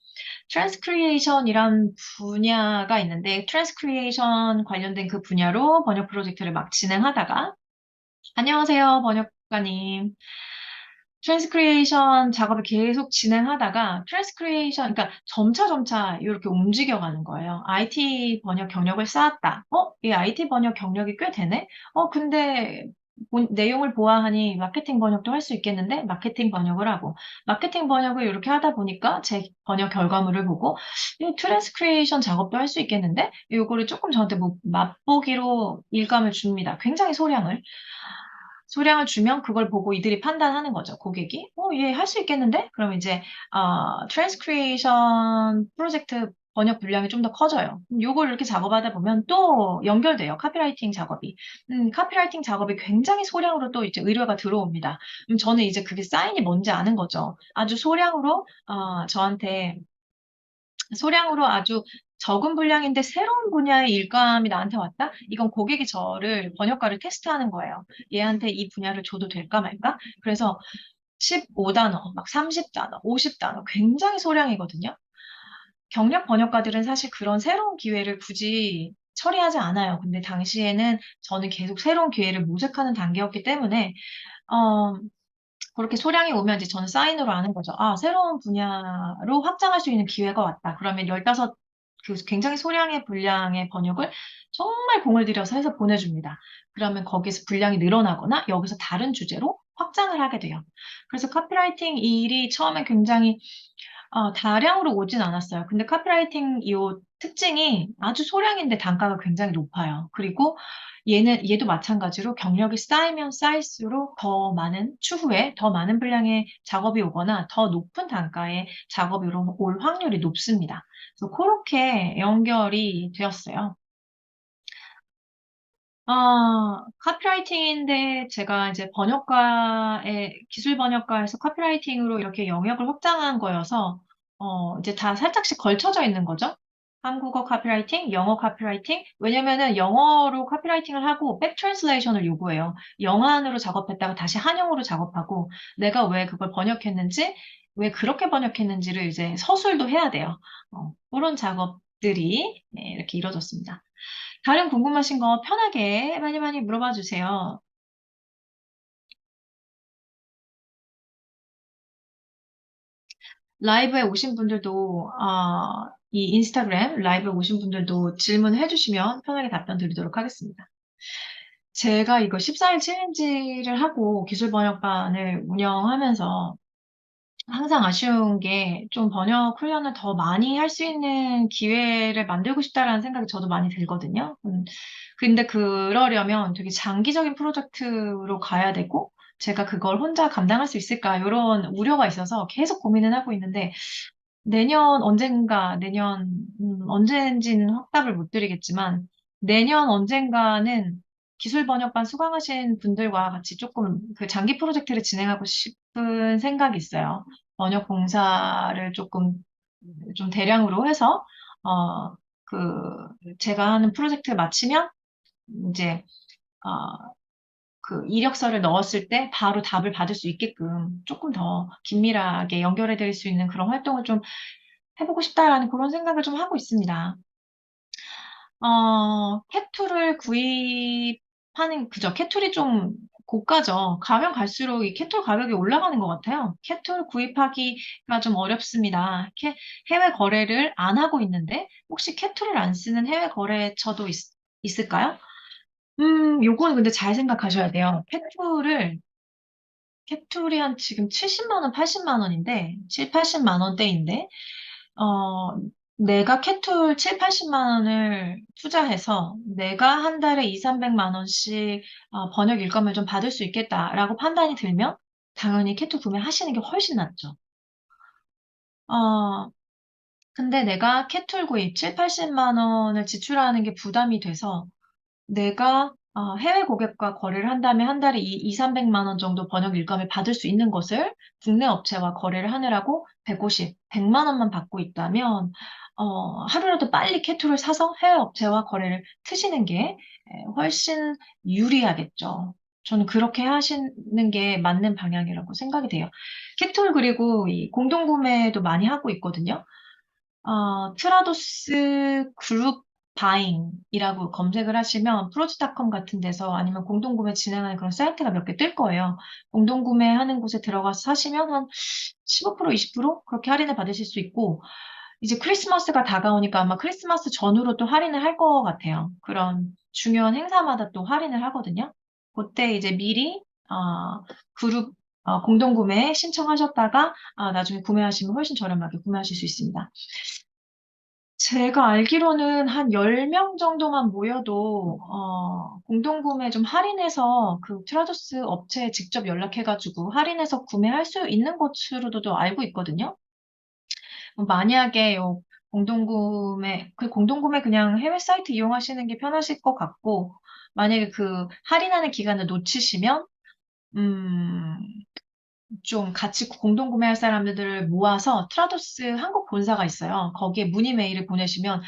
트랜스크리에이션이란 분야가 있는데 트랜스크리에이션 관련된 그 분야로 번역 프로젝트를 막 진행하다가 안녕하세요, 번역가님. 트랜스크리에이션 작업을 계속 진행하다가 트랜스크리에이션, 그러니까 점차 이렇게 움직여가는 거예요. IT 번역 경력을 쌓았다. 이 IT 번역 경력이 꽤 되네? 근데 내용을 보아하니 마케팅 번역도 할 수 있겠는데 마케팅 번역을 하고 마케팅 번역을 이렇게 하다 보니까 제 번역 결과물을 보고 이 트랜스크리에이션 작업도 할 수 있겠는데 요거를 조금 저한테 뭐 맛보기로 일감을 줍니다. 굉장히 소량을 주면 그걸 보고 이들이 판단하는 거죠, 고객이. 얘 할 수 있겠는데? 그럼 이제, 트랜스크리에이션 프로젝트 번역 분량이 좀 더 커져요. 요걸 이렇게 작업하다 보면 또 연결돼요, 카피라이팅 작업이. 카피라이팅 작업이 굉장히 소량으로 또 이제 의뢰가 들어옵니다. 저는 이제 그게 사인이 뭔지 아는 거죠. 아주 소량으로, 저한테 소량으로 아주 적은 분량인데 새로운 분야의 일감이 나한테 왔다? 이건 고객이 저를 번역가를 테스트하는 거예요. 얘한테 이 분야를 줘도 될까 말까? 그래서 15단어, 막 30단어, 50단어 굉장히 소량이거든요. 경력 번역가들은 사실 그런 새로운 기회를 굳이 처리하지 않아요. 근데 당시에는 저는 계속 새로운 기회를 모색하는 단계였기 때문에 어, 그렇게 소량이 오면 이제 저는 사인으로 아는 거죠. 새로운 분야로 확장할 수 있는 기회가 왔다. 그러면 15, 그 굉장히 소량의 분량의 번역을 정말 공을 들여서 해서 보내줍니다. 그러면 거기서 분량이 늘어나거나 여기서 다른 주제로 확장을 하게 돼요. 그래서 카피라이팅 일이 처음에 굉장히 다량으로 오진 않았어요. 근데 카피라이팅 이 특징이 아주 소량인데 단가가 굉장히 높아요. 그리고 얘도 마찬가지로 경력이 쌓이면 쌓일수록 더 많은, 추후에 더 많은 분량의 작업이 오거나 더 높은 단가의 작업이 올 확률이 높습니다. 그래서 그렇게 연결이 되었어요. 카피라이팅인데 제가 이제 기술 번역가에서 카피라이팅으로 이렇게 영역을 확장한 거여서, 이제 다 살짝씩 걸쳐져 있는 거죠. 한국어 카피라이팅, 영어 카피라이팅. 왜냐면은 영어로 카피라이팅을 하고 백 트랜슬레이션을 요구해요. 영어안으로 작업했다가 다시 한영어로 작업하고 내가 왜 그걸 번역했는지, 왜 그렇게 번역했는지를 이제 서술도 해야 돼요. 그런 작업들이 네, 이렇게 이루어졌습니다. 다른 궁금하신 거 편하게 많이 많이 물어봐 주세요. 라이브에 오신 분들도, 이 인스타그램 라이브에 오신 분들도 질문해 주시면 편하게 답변 드리도록 하겠습니다. 제가 이거 14일 챌린지를 하고 기술 번역반을 운영하면서 항상 아쉬운 게 좀 번역 훈련을 더 많이 할 수 있는 기회를 만들고 싶다라는 생각이 저도 많이 들거든요. 근데 그러려면 되게 장기적인 프로젝트로 가야 되고, 제가 그걸 혼자 감당할 수 있을까? 이런 우려가 있어서 계속 고민을 하고 있는데, 내년 언젠가, 내년, 언제인지는 확답을 못 드리겠지만, 내년 언젠가는 기술 번역반 수강하신 분들과 같이 조금 그 장기 프로젝트를 진행하고 싶은 생각이 있어요. 번역 공사를 조금 좀 대량으로 해서, 어, 그, 제가 하는 프로젝트를 마치면, 이제, 어, 그 이력서를 넣었을 때 바로 답을 받을 수 있게끔 조금 더 긴밀하게 연결해 드릴 수 있는 그런 활동을 좀 해보고 싶다라는 그런 생각을 좀 하고 있습니다. 캣툴을 구입하는, 그죠? 캣툴이 좀 고가죠. 가면 갈수록 이 캣툴 가격이 올라가는 것 같아요. 캣툴 구입하기가 좀 어렵습니다. 해외 거래를 안 하고 있는데, 혹시 캣툴을 안 쓰는 해외 거래처도 있을까요? 요거는 근데 잘 생각하셔야 돼요. 캣툴이 한 지금 70만 원, 80만 원인데, 7, 80만 원대인데, 어, 내가 캣툴 7, 80만 원을 투자해서 내가 한 달에 2, 300만 원씩 번역 일감을 좀 받을 수 있겠다라고 판단이 들면 당연히 캣툴 구매하시는 게 훨씬 낫죠. 어, 근데 내가 캣툴 구입 7, 80만 원을 지출하는 게 부담이 돼서 내가 해외 고객과 거래를 한다면 한 달에 2, 300만 원 정도 번역 일감을 받을 수 있는 것을 국내 업체와 거래를 하느라고 150, 100만 원만 받고 있다면 하루라도 빨리 캐툴을 사서 해외 업체와 거래를 트시는 게 훨씬 유리하겠죠. 저는 그렇게 하시는 게 맞는 방향이라고 생각이 돼요. 캐툴 그리고 이 공동구매도 많이 하고 있거든요. 트라도스 그룹 바잉이라고 검색을 하시면 프로즈닷컴 같은 데서 아니면 공동구매 진행하는 그런 사이트가 몇 개 뜰 거예요. 공동구매하는 곳에 들어가서 사시면 한 15%, 20% 그렇게 할인을 받으실 수 있고, 이제 크리스마스가 다가오니까 아마 크리스마스 전후로 또 할인을 할 것 같아요. 그런 중요한 행사마다 또 할인을 하거든요. 그때 이제 미리, 그룹, 공동구매 신청하셨다가, 나중에 구매하시면 훨씬 저렴하게 구매하실 수 있습니다. 제가 알기로는 한 10명 정도만 모여도, 공동구매 좀 할인해서 그 트라더스 업체에 직접 연락해가지고 할인해서 구매할 수 있는 것으로도 알고 있거든요. 만약에 요 공동구매 그냥 해외 사이트 이용하시는 게 편하실 것 같고, 만약에 그 할인하는 기간을 놓치시면, 음, 좀 같이 공동 구매할 사람들을 모아서 트라도스 한국 본사가 있어요. 거기에 문의 메일을 보내시면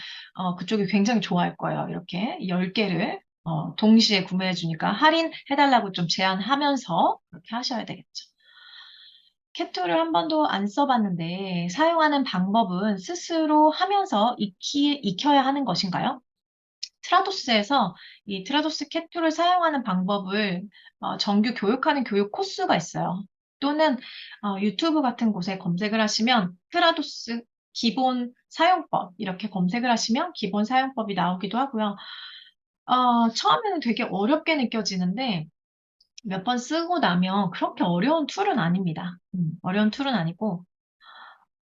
그쪽이 굉장히 좋아할 거예요. 이렇게 10개를 동시에 구매해 주니까 할인해달라고 좀 제안하면서 그렇게 하셔야 되겠죠. 캡툴을 한 번도 안 써봤는데 사용하는 방법은 스스로 하면서 익혀야 하는 것인가요? 트라도스에서 이 트라도스 캡툴을 사용하는 방법을 정규 교육하는 교육 코스가 있어요. 또는 유튜브 같은 곳에 검색을 하시면 트라도스 기본 사용법 이렇게 검색을 하시면 기본 사용법이 나오기도 하고요. 처음에는 되게 어렵게 느껴지는데 몇 번 쓰고 나면 그렇게 어려운 툴은 아닙니다. 어려운 툴은 아니고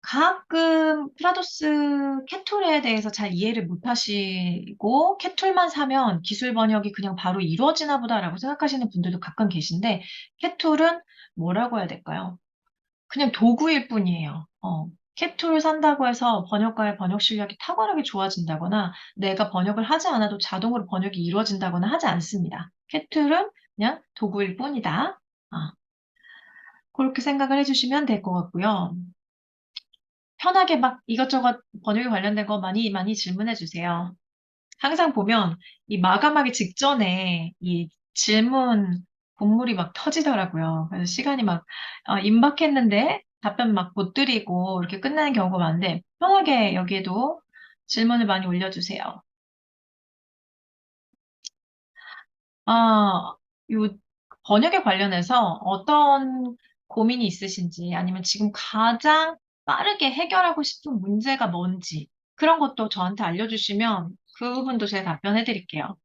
가끔 프라도스 캣툴에 대해서 잘 이해를 못 하시고 캣툴만 사면 기술 번역이 그냥 바로 이루어지나 보다라고 생각하시는 분들도 가끔 계신데 캣툴은 뭐라고 해야 될까요? 그냥 도구일 뿐이에요. 캣툴을 산다고 해서 번역가의 번역 실력이 탁월하게 좋아진다거나 내가 번역을 하지 않아도 자동으로 번역이 이루어진다거나 하지 않습니다. 캣툴은 그냥 도구일 뿐이다. 그렇게 생각을 해주시면 될 것 같고요. 편하게 막 이것저것 번역에 관련된 거 많이 많이 질문해 주세요. 항상 보면 이 마감하기 직전에 이 질문 본물이 막 터지더라고요. 그래서 시간이 막 임박했는데 답변 막 못 드리고 이렇게 끝나는 경우가 많은데 편하게 여기에도 질문을 많이 올려주세요. 요 번역에 관련해서 어떤 고민이 있으신지 아니면 지금 가장 빠르게 해결하고 싶은 문제가 뭔지 그런 것도 저한테 알려주시면 그 부분도 제가 답변해 드릴게요.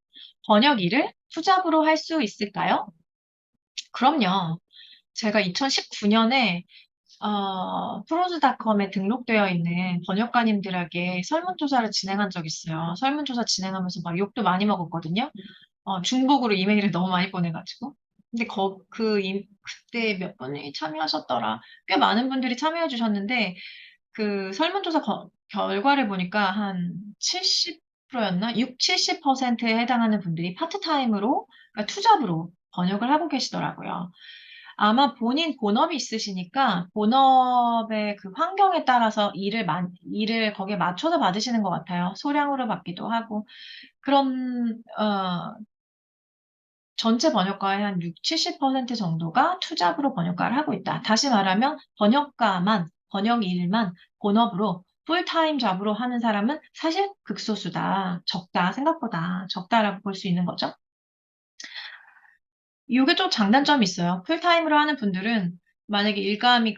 번역 일을 투잡으로 할 수 있을까요? 그럼요. 제가 2019년에 프로즈닷컴에 등록되어 있는 번역가님들에게 설문조사를 진행한 적이 있어요. 설문조사 진행하면서 막 욕도 많이 먹었거든요. 중복으로 이메일을 너무 많이 보내가지고. 근데 그때 몇 분이 참여하셨더라. 꽤 많은 분들이 참여해 주셨는데, 그 설문조사 결과를 보니까 한 70%였나? 6, 70%에 해당하는 분들이 파트타임으로, 그러니까 투잡으로 번역을 하고 계시더라고요. 아마 본인 본업이 있으시니까 본업의 그 환경에 따라서 일을 거기에 맞춰서 받으시는 것 같아요. 소량으로 받기도 하고. 그런, 전체 번역가의 한 6, 70% 정도가 투잡으로 번역가를 하고 있다. 다시 말하면 번역 일만 본업으로 풀타임 잡으로 하는 사람은 사실 극소수다. 적다. 생각보다 적다라고 볼 수 있는 거죠. 이게 좀 장단점이 있어요. 풀타임으로 하는 분들은 만약에 일감이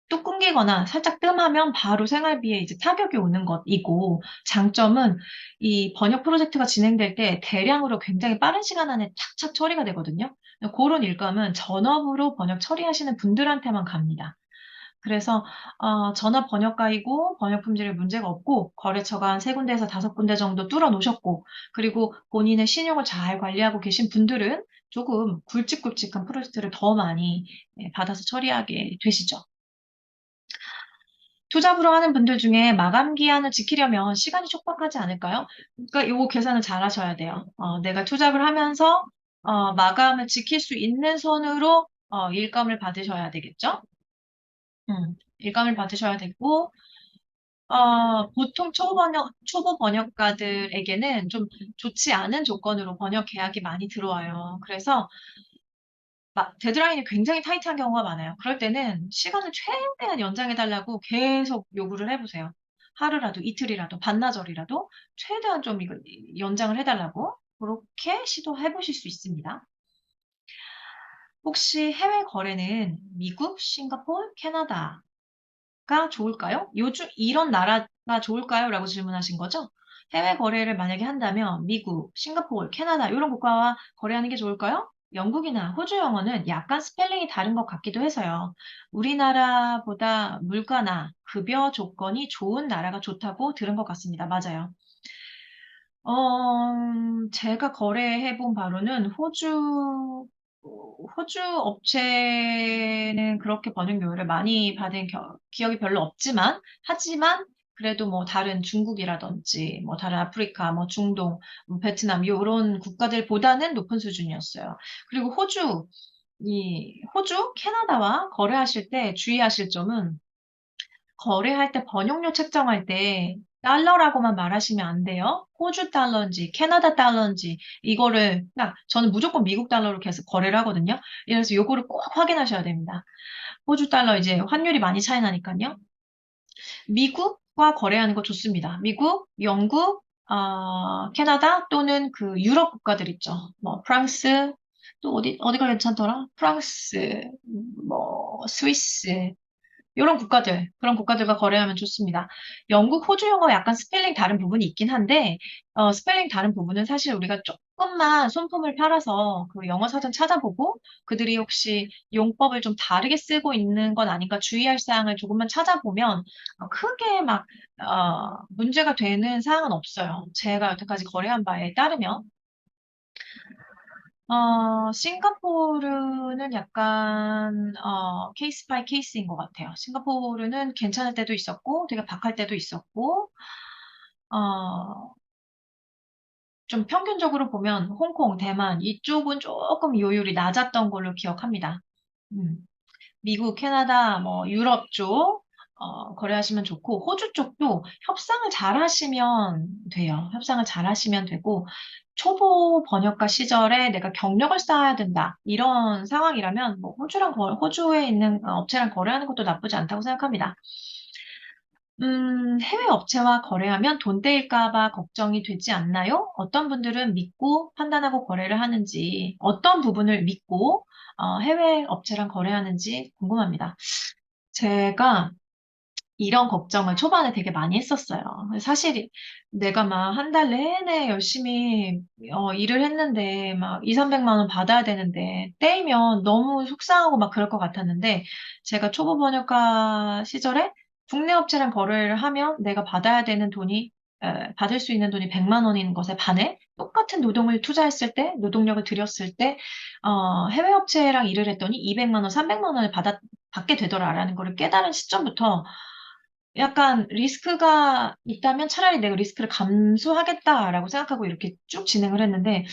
뚝 끊기거나 살짝 뜸하면 바로 생활비에 이제 타격이 오는 것이고, 장점은 이 번역 프로젝트가 진행될 때 대량으로 굉장히 빠른 시간 안에 착착 처리가 되거든요. 그런 일감은 전업으로 번역 처리하시는 분들한테만 갑니다. 그래서 전업 번역가이고 번역 품질에 문제가 없고 거래처가 한 세 군데에서 다섯 군데 정도 뚫어 놓으셨고 그리고 본인의 신용을 잘 관리하고 계신 분들은 조금 굵직굵직한 프로젝트를 더 많이 받아서 처리하게 되시죠. 투잡으로 하는 분들 중에 마감 기한을 지키려면 시간이 촉박하지 않을까요? 그러니까 요거 계산을 잘 하셔야 돼요. 내가 투잡을 하면서 마감을 지킬 수 있는 선으로 일감을 받으셔야 되겠죠? 일감을 받으셔야 되고 보통 초보 번역가들에게는 좀 좋지 않은 조건으로 번역 계약이 많이 들어와요. 그래서 데드라인이 굉장히 타이트한 경우가 많아요. 그럴 때는 시간을 최대한 연장해달라고 계속 요구를 해보세요. 하루라도, 이틀이라도, 반나절이라도 최대한 좀 이거 연장을 해달라고 그렇게 시도해보실 수 있습니다. 혹시 해외 거래는 미국, 싱가포르, 캐나다 가 좋을까요? 요즘 이런 나라가 좋을까요? 라고 질문하신 거죠? 해외 거래를 만약에 한다면 미국, 싱가포르, 캐나다 이런 국가와 거래하는 게 좋을까요? 영국이나 호주 영어는 약간 스펠링이 다른 것 같기도 해서요. 우리나라보다 물가나 급여 조건이 좋은 나라가 좋다고 들은 것 같습니다. 맞아요. 제가 거래해 본 바로는 호주 업체는 그렇게 번역료를 많이 받은 기억이 별로 없지만, 하지만 그래도 뭐 다른 중국이라든지, 뭐 다른 아프리카, 뭐 중동, 뭐 베트남, 이런 국가들보다는 높은 수준이었어요. 그리고 호주, 캐나다와 거래하실 때 주의하실 점은 거래할 때 번역료 책정할 때 달러라고만 말하시면 안 돼요. 호주 달러인지 캐나다 달러인지 이거를 저는 무조건 미국 달러로 계속 거래를 하거든요. 그래서 요거를 꼭 확인하셔야 됩니다. 호주 달러 이제 환율이 많이 차이 나니까요. 미국과 거래하는 거 좋습니다. 미국, 영국, 캐나다 또는 그 유럽 국가들 있죠. 뭐 프랑스 또 어디가 괜찮더라? 프랑스, 뭐 스위스 그런 국가들과 거래하면 좋습니다. 영국, 호주 영어 약간 스펠링 다른 부분이 있긴 한데, 스펠링 다른 부분은 사실 우리가 조금만 손품을 팔아서 그 영어 사전 찾아보고 그들이 혹시 용법을 좀 다르게 쓰고 있는 건 아닌가 주의할 사항을 조금만 찾아보면 크게 문제가 되는 사항은 없어요. 제가 여태까지 거래한 바에 따르면. 싱가포르는 약간, 케이스 바이 케이스인 것 같아요. 싱가포르는 괜찮을 때도 있었고, 되게 박할 때도 있었고, 어, 좀 평균적으로 보면 홍콩, 대만, 이쪽은 조금 요율이 낮았던 걸로 기억합니다. 음. 미국, 캐나다, 뭐, 유럽 쪽, 거래하시면 좋고, 호주 쪽도 협상을 잘 하시면 돼요. 협상을 잘 하시면 되고, 초보 번역가 시절에 내가 경력을 쌓아야 된다. 이런 상황이라면, 뭐, 호주에 있는 업체랑 거래하는 것도 나쁘지 않다고 생각합니다. 해외 업체와 거래하면 돈 떼일까 봐 걱정이 되지 않나요? 어떤 분들은 믿고 판단하고 거래를 하는지, 어떤 부분을 믿고 해외 업체랑 거래하는지 궁금합니다. 제가 이런 걱정을 초반에 되게 많이 했었어요. 사실 내가 막 한 달 내내 열심히 일을 했는데 막 2, 300만 원 받아야 되는데 떼이면 너무 속상하고 막 그럴 것 같았는데 제가 초보 번역가 시절에 국내 업체랑 거래를 하면 내가 받아야 되는 돈이 받을 수 있는 돈이 100만 원인 것에 반해 똑같은 노동을 투자했을 때, 노동력을 들였을 때, 해외 업체랑 일을 했더니 200만 원, 300만 원을 받게 되더라라는 거를 깨달은 시점부터 약간 리스크가 있다면 차라리 내가 리스크를 감수하겠다라고 생각하고 이렇게 쭉 진행을 했는데,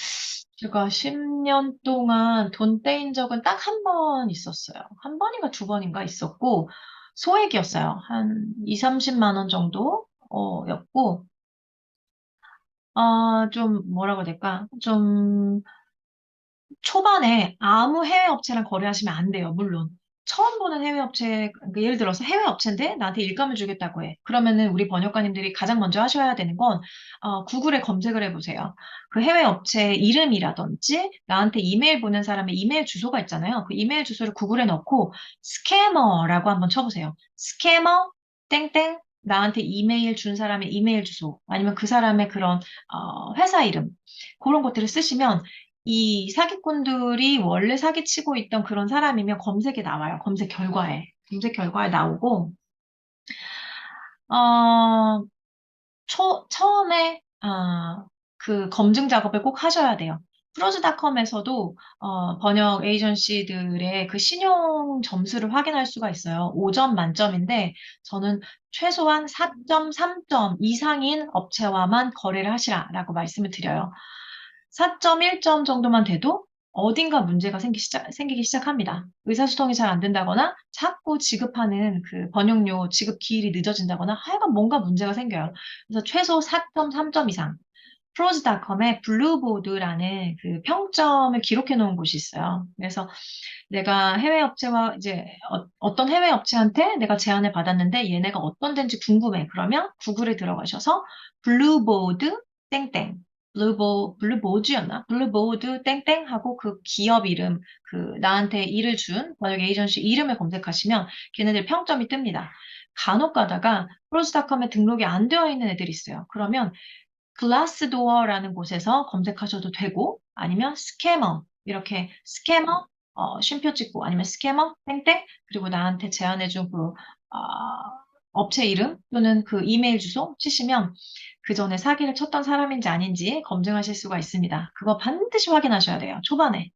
제가 10년 동안 돈 떼인 적은 딱 한 번 있었어요. 한 번인가 두 번인가 있었고, 소액이었어요. 한 2, 30만 원 정도, 였고, 좀 뭐라고 해야 될까? 좀 초반에 아무 해외 업체랑 거래하시면 안 돼요, 물론. 처음 보는 해외 업체, 그러니까 예를 들어서 해외 업체인데 나한테 일감을 주겠다고 해. 그러면은 우리 번역가님들이 가장 먼저 하셔야 되는 건, 구글에 검색을 해보세요. 그 해외 업체 이름이라든지 나한테 이메일 보낸 사람의 이메일 주소가 있잖아요. 그 이메일 주소를 구글에 넣고 스캐머라고 한번 쳐보세요. 스캐머, 땡땡, 나한테 이메일 준 사람의 이메일 주소, 아니면 그 사람의 그런, 회사 이름, 그런 것들을 쓰시면 이 사기꾼들이 원래 사기치고 있던 그런 사람이면 검색에 나와요. 검색 결과에. 검색 결과에 나오고, 어, 처음에, 그 검증 작업을 꼭 하셔야 돼요. 프로즈닷컴에서도 번역 에이전시들의 그 신용 점수를 확인할 수가 있어요. 5점 만점인데 저는 최소한 4.3점 이상인 업체와만 거래를 하시라라고 말씀을 드려요. 4.1점 정도만 돼도 어딘가 문제가 생기기 시작합니다. 의사소통이 잘 안 된다거나 자꾸 지급하는 그 번역료 지급 기일이 늦어진다거나 하여간 뭔가 문제가 생겨요. 그래서 최소 4.3점 이상. 프로즈닷컴에 블루보드라는 그 평점을 기록해 놓은 곳이 있어요. 그래서 내가 해외 업체와 이제 떤 해외 업체한테 내가 제안을 받았는데 얘네가 어떤 데인지 궁금해. 그러면 구글에 들어가셔서 블루보드 땡땡 블루보드였나? 블루보드 땡땡 하고 그 기업 이름, 그 나한테 일을 준 번역 에이전시 이름을 검색하시면 걔네들 평점이 뜹니다. 간혹 가다가 프로스닷컴에 등록이 안 되어 있는 애들이 있어요. 그러면 글라스도어라는 곳에서 검색하셔도 되고 아니면 스캐머 이렇게 스캐머 쉼표 찍고 아니면 스캐머 땡땡 그리고 나한테 제안해준 그 업체 이름 또는 그 이메일 주소 치시면 그 전에 사기를 쳤던 사람인지 아닌지 검증하실 수가 있습니다. 그거 반드시 확인하셔야 돼요. 초반에.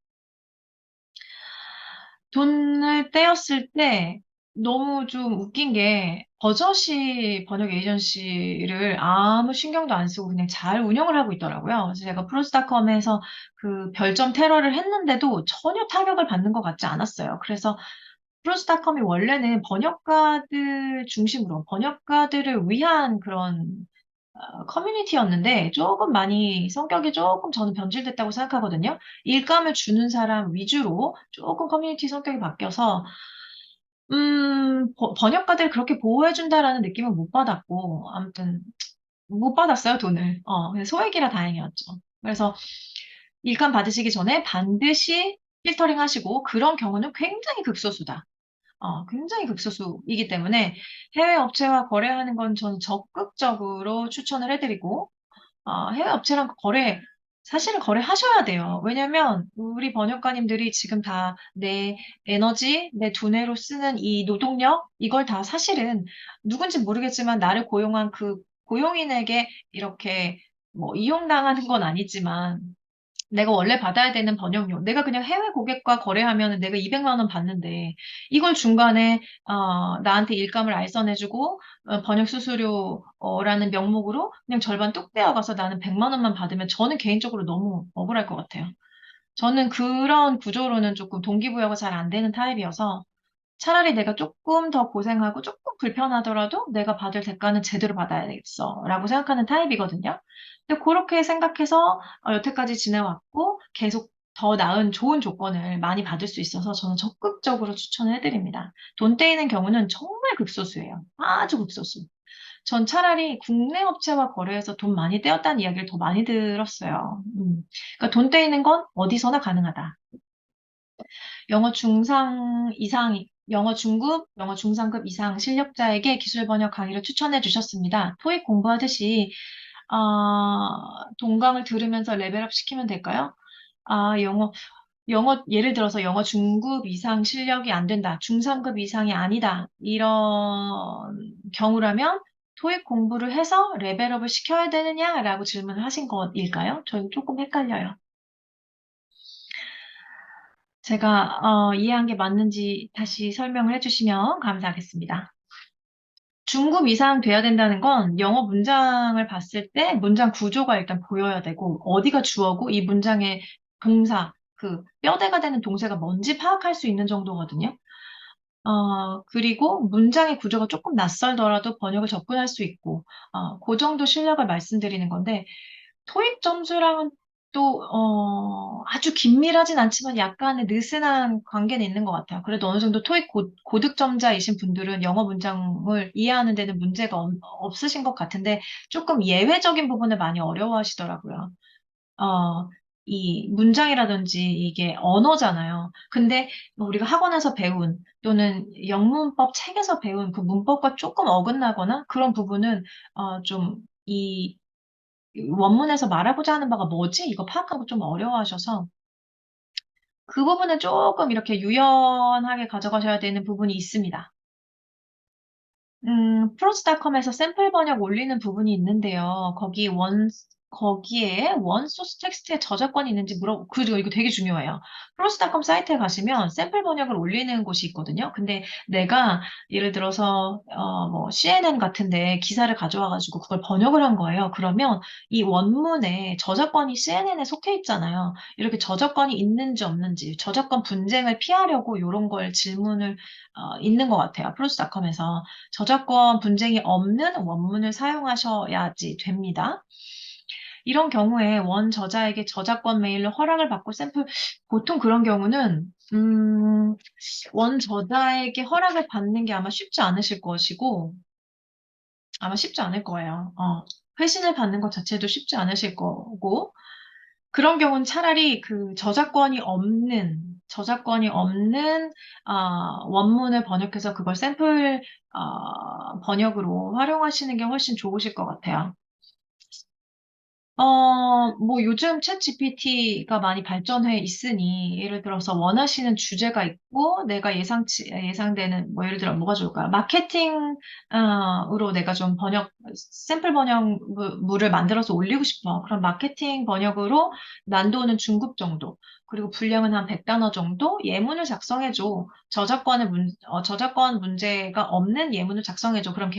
돈을 떼었을 때 너무 좀 웃긴 게 버젓이 번역 에이전시를 아무 신경도 안 쓰고 그냥 잘 운영을 하고 있더라고요. 그래서 제가 프로스닷컴에서 그 별점 테러를 했는데도 전혀 타격을 받는 것 같지 않았어요. 그래서 프로스닷컴이 원래는 번역가들 중심으로 번역가들을 위한 그런 커뮤니티였는데 조금 많이 성격이 조금 저는 변질됐다고 생각하거든요. 일감을 주는 사람 위주로 조금 커뮤니티 성격이 바뀌어서 번역가들 그렇게 보호해준다라는 느낌은 못 받았고 아무튼 못 받았어요 돈을. 그래서 소액이라 다행이었죠. 그래서 일감 받으시기 전에 반드시 필터링 하시고 그런 경우는 굉장히 극소수다. 굉장히 극소수이기 때문에 해외 업체와 거래하는 건 저는 적극적으로 추천을 해드리고 해외 업체랑 사실은 거래하셔야 돼요. 왜냐면 우리 번역가님들이 지금 다 내 에너지, 내 두뇌로 쓰는 이 노동력, 이걸 다 사실은 누군지 모르겠지만 나를 고용한 그 고용인에게 이렇게 뭐 이용당하는 건 아니지만 내가 원래 받아야 되는 번역료, 내가 그냥 해외 고객과 거래하면 내가 200만 원 받는데 이걸 중간에 나한테 일감을 알선해주고 번역 수수료라는 명목으로 그냥 절반 뚝 떼어가서 나는 100만 원만 받으면 저는 개인적으로 너무 억울할 것 같아요. 저는 그런 구조로는 조금 동기부여가 잘 안 되는 타입이어서 차라리 내가 조금 더 고생하고 조금 불편하더라도 내가 받을 대가는 제대로 받아야겠어. 라고 생각하는 타입이거든요. 근데 그렇게 생각해서 여태까지 지내왔고 계속 더 나은 좋은 조건을 많이 받을 수 있어서 저는 적극적으로 추천을 해드립니다. 돈 떼이는 경우는 정말 극소수예요. 아주 극소수. 전 차라리 국내 업체와 거래해서 돈 많이 떼었다는 이야기를 더 많이 들었어요. 그러니까 돈 떼이는 건 어디서나 가능하다. 영어 중상 이상, 영어 중급, 영어 중상급 이상 실력자에게 기술 번역 강의를 추천해 주셨습니다. 토익 공부하듯이 동강을 들으면서 레벨업 시키면 될까요? 예를 들어서 영어 중급 이상 실력이 안 된다. 중상급 이상이 아니다. 이런 경우라면 토익 공부를 해서 레벨업을 시켜야 되느냐라고 질문을 하신 것일까요? 저는 조금 헷갈려요. 제가 이해한 게 맞는지 다시 설명을 해주시면 감사하겠습니다. 중급 이상 돼야 된다는 건 영어 문장을 봤을 때 문장 구조가 일단 보여야 되고 어디가 주어고 이 문장의 동사, 그 뼈대가 되는 동사가 뭔지 파악할 수 있는 정도거든요. 그리고 문장의 구조가 조금 낯설더라도 번역을 접근할 수 있고, 그 정도 실력을 말씀드리는 건데, 토익 점수랑은 또, 아주 긴밀하진 않지만 약간의 느슨한 관계는 있는 것 같아요. 그래도 어느 정도 토익 고득점자이신 분들은 영어 문장을 이해하는 데는 문제가 없으신 것 같은데, 조금 예외적인 부분을 많이 어려워하시더라고요. 어, 이 문장이라든지 이게 언어잖아요. 근데 우리가 학원에서 배운 또는 영문법 책에서 배운 그 문법과 조금 어긋나거나 그런 부분은 좀 이 원문에서 말하고자 하는 바가 뭐지? 이거 파악하고 좀 어려워하셔서 그 부분은 조금 이렇게 유연하게 가져가셔야 되는 부분이 있습니다. 프로스닷컴에서 샘플 번역 올리는 부분이 있는데요. 거기에 원 소스 텍스트에 저작권이 있는지 그리고 이거 되게 중요해요. 프로스닷컴 사이트에 가시면 샘플 번역을 올리는 곳이 있거든요. 근데 내가 예를 들어서, 뭐, CNN 같은데 기사를 가져와가지고 그걸 번역을 한 거예요. 그러면 이 원문에 저작권이 CNN에 속해 있잖아요. 이렇게 저작권이 있는지 없는지, 저작권 분쟁을 피하려고 이런 걸 질문을, 있는 것 같아요. 프로스닷컴에서. 저작권 분쟁이 없는 원문을 사용하셔야지 됩니다. 이런 경우에 원 저자에게 저작권 메일로 허락을 받고 보통 그런 경우는, 원 저자에게 허락을 받는 게 아마 쉽지 않으실 것이고, 아마 쉽지 않을 거예요. 회신을 받는 것 자체도 쉽지 않으실 거고, 그런 경우는 차라리 그 저작권이 없는, 원문을 번역해서 그걸 샘플, 번역으로 활용하시는 게 훨씬 좋으실 것 같아요. 뭐 요즘 챗 GPT가 많이 발전해 있으니 예를 들어서 원하시는 주제가 있고 내가 예상되는 뭐 예를 들어 뭐가 좋을까요? 마케팅으로 내가 좀 샘플 번역물을 만들어서 올리고 싶어. 그럼 마케팅 번역으로 난도는 중급 정도. 그리고 분량은 한 100단어 정도 예문을 작성해줘. 저작권 문제가 없는 예문을 작성해줘. 그럼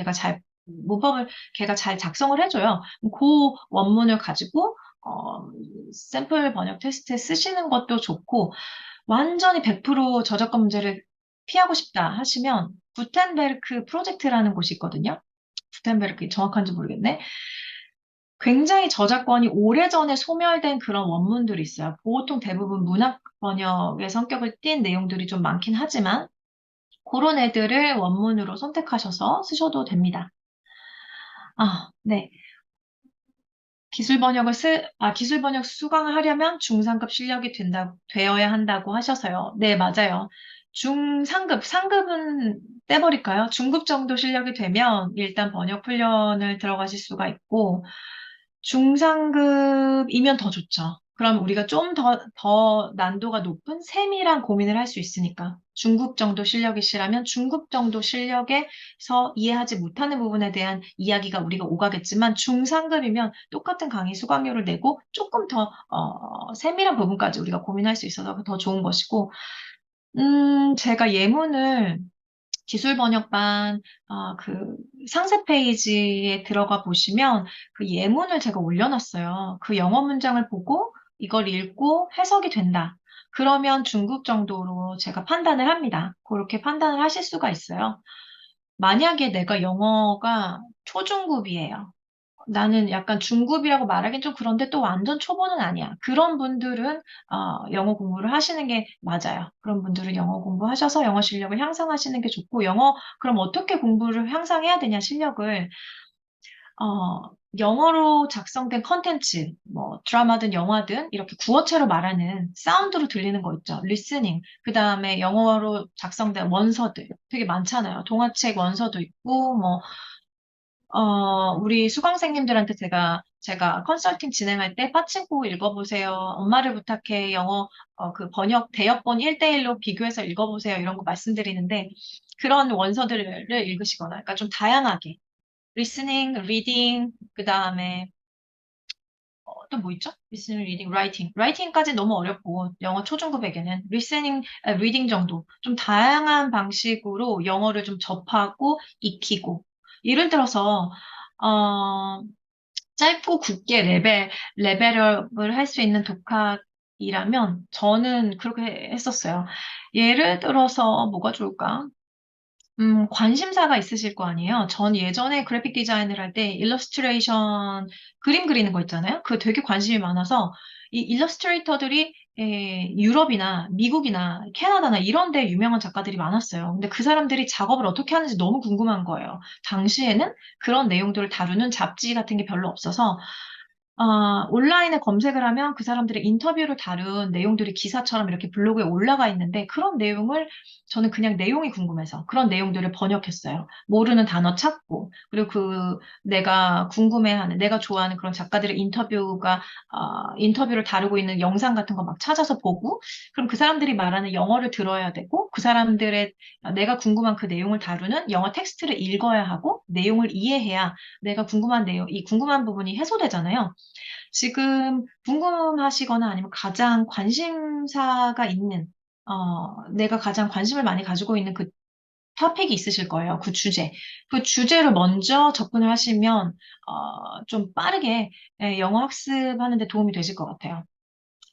문법을 걔가 잘 작성을 해줘요. 그 원문을 가지고 샘플 번역 테스트에 쓰시는 것도 좋고 완전히 100% 저작권 문제를 피하고 싶다 하시면 구텐베르크 프로젝트라는 곳이 있거든요. 구텐베르크 정확한지 모르겠네. 굉장히 저작권이 오래전에 소멸된 그런 원문들이 있어요. 보통 대부분 문학 번역의 성격을 띈 내용들이 좀 많긴 하지만 그런 애들을 원문으로 선택하셔서 쓰셔도 됩니다. 네. 기술 번역 수강을 하려면 중상급 실력이 되어야 한다고 하셔서요. 네, 맞아요. 상급은 떼버릴까요? 중급 정도 실력이 되면 일단 번역 훈련을 들어가실 수가 있고, 중상급이면 더 좋죠. 그럼 우리가 좀 더 난도가 높은 세밀한 고민을 할 수 있으니까. 중급 정도 실력이시라면 중급 정도 실력에서 이해하지 못하는 부분에 대한 이야기가 우리가 오가겠지만 중상급이면 똑같은 강의 수강료를 내고 조금 더 세밀한 부분까지 우리가 고민할 수 있어서 더 좋은 것이고, 제가 예문을 기술 번역반 그 상세 페이지에 들어가 보시면 그 예문을 제가 올려놨어요. 그 영어 문장을 보고 이걸 읽고 해석이 된다. 그러면 중급 정도로 제가 판단을 합니다. 그렇게 판단을 하실 수가 있어요. 만약에 내가 영어가 초중급이에요. 나는 약간 중급이라고 말하긴 좀 그런데 또 완전 초보는 아니야. 그런 분들은 영어 공부를 하시는 게 맞아요. 그런 분들은 영어 공부하셔서 영어 실력을 향상하시는 게 좋고 그럼 어떻게 공부를 향상해야 되냐 실력을 영어로 작성된 컨텐츠, 뭐 드라마든 영화든 이렇게 구어체로 말하는 사운드로 들리는 거 있죠. 리스닝. 그다음에 영어로 작성된 원서들 되게 많잖아요. 동화책 원서도 있고 뭐 우리 수강생님들한테 제가 컨설팅 진행할 때 빠친코 읽어보세요. 엄마를 부탁해. 영어, 그 번역, 대역본 1대1로 비교해서 읽어보세요. 이런 거 말씀드리는데, 그런 원서들을 읽으시거나, 그러니까 좀 다양하게. 리스닝, 리딩, 그 다음에 또 뭐 있죠? 리스닝, 리딩, 라이팅. 라이팅까지 너무 어렵고 영어 초중급에게는 리딩 정도 좀 다양한 방식으로 영어를 좀 접하고 익히고 예를 들어서 어, 짧고 굵게 레벨업을 할 수 있는 독학이라면 저는 그렇게 했었어요. 예를 들어서 뭐가 좋을까? 관심사가 있으실 거 아니에요? 전 예전에 그래픽 디자인을 할 때 일러스트레이션 그림 그리는 거 있잖아요? 그거 되게 관심이 많아서 이 일러스트레이터들이 유럽이나 미국이나 캐나다나 이런 데 유명한 작가들이 많았어요. 근데 그 사람들이 작업을 어떻게 하는지 너무 궁금한 거예요. 당시에는 그런 내용들을 다루는 잡지 같은 게 별로 없어서 온라인에 검색을 하면 그 사람들의 인터뷰를 다룬 내용들이 기사처럼 이렇게 블로그에 올라가 있는데 그런 내용을 저는 그냥 내용이 궁금해서 그런 내용들을 번역했어요. 모르는 단어 찾고 그리고 내가 궁금해하는 내가 좋아하는 그런 작가들의 인터뷰를 다루고 있는 영상 같은 거 막 찾아서 보고 그럼 그 사람들이 말하는 영어를 들어야 되고 그 사람들의 내가 궁금한 그 내용을 다루는 영어 텍스트를 읽어야 하고 내용을 이해해야 내가 궁금한 내용, 이 궁금한 부분이 해소되잖아요. 지금 궁금하시거나 아니면 가장 관심사가 있는, 내가 가장 관심을 많이 가지고 있는 그 토픽이 있으실 거예요. 그 주제. 그 주제를 먼저 접근을 하시면, 좀 빠르게 영어 학습하는 데 도움이 되실 것 같아요.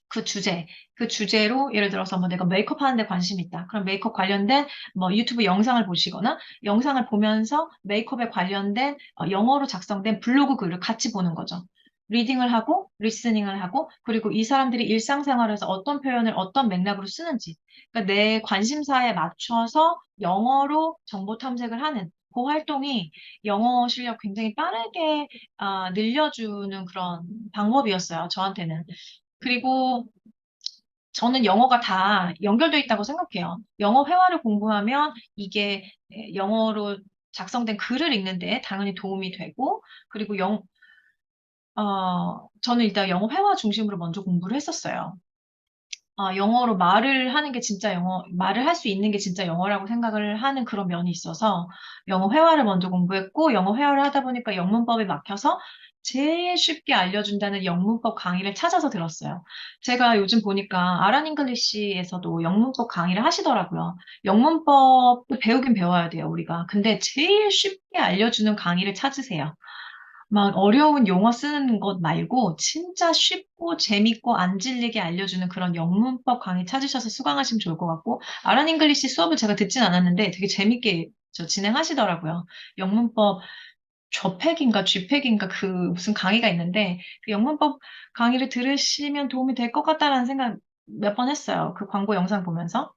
그 주제, 그 주제로 예를 들어서 뭐 내가 메이크업 하는데 관심이 있다. 그럼 메이크업 관련된 뭐 유튜브 영상을 보시거나 영상을 보면서 메이크업에 관련된 영어로 작성된 블로그 글을 같이 보는 거죠. 리딩을 하고 리스닝을 하고 그리고 이 사람들이 일상생활에서 어떤 표현을 어떤 맥락으로 쓰는지 그러니까 내 관심사에 맞춰서 영어로 정보 탐색을 하는 그 활동이 영어 실력 굉장히 빠르게 늘려주는 그런 방법이었어요. 저한테는. 그리고 저는 영어가 다 연결되어 있다고 생각해요. 영어 회화를 공부하면 이게 영어로 작성된 글을 읽는데 당연히 도움이 되고, 그리고 저는 일단 영어 회화 중심으로 먼저 공부를 했었어요. 영어로 말을 하는 게 진짜 말을 할 수 있는 게 진짜 영어라고 생각을 하는 그런 면이 있어서 영어 회화를 먼저 공부했고, 영어 회화를 하다 보니까 영문법에 막혀서 제일 쉽게 알려준다는 영문법 강의를 찾아서 들었어요. 제가 요즘 보니까 아란 잉글리시에서도 영문법 강의를 하시더라고요. 영문법도 배우긴 배워야 돼요, 우리가. 근데 제일 쉽게 알려주는 강의를 찾으세요. 막 어려운 용어 쓰는 것 말고 진짜 쉽고 재밌고 안 질리게 알려주는 그런 영문법 강의 찾으셔서 수강하시면 좋을 것 같고 아란 잉글리시 수업을 제가 듣진 않았는데 되게 재밌게 진행하시더라고요. 영문법 저팩인가 쥐팩인가 그 무슨 강의가 있는데 그 영문법 강의를 들으시면 도움이 될 것 같다라는 생각 몇 번 했어요. 그 광고 영상 보면서.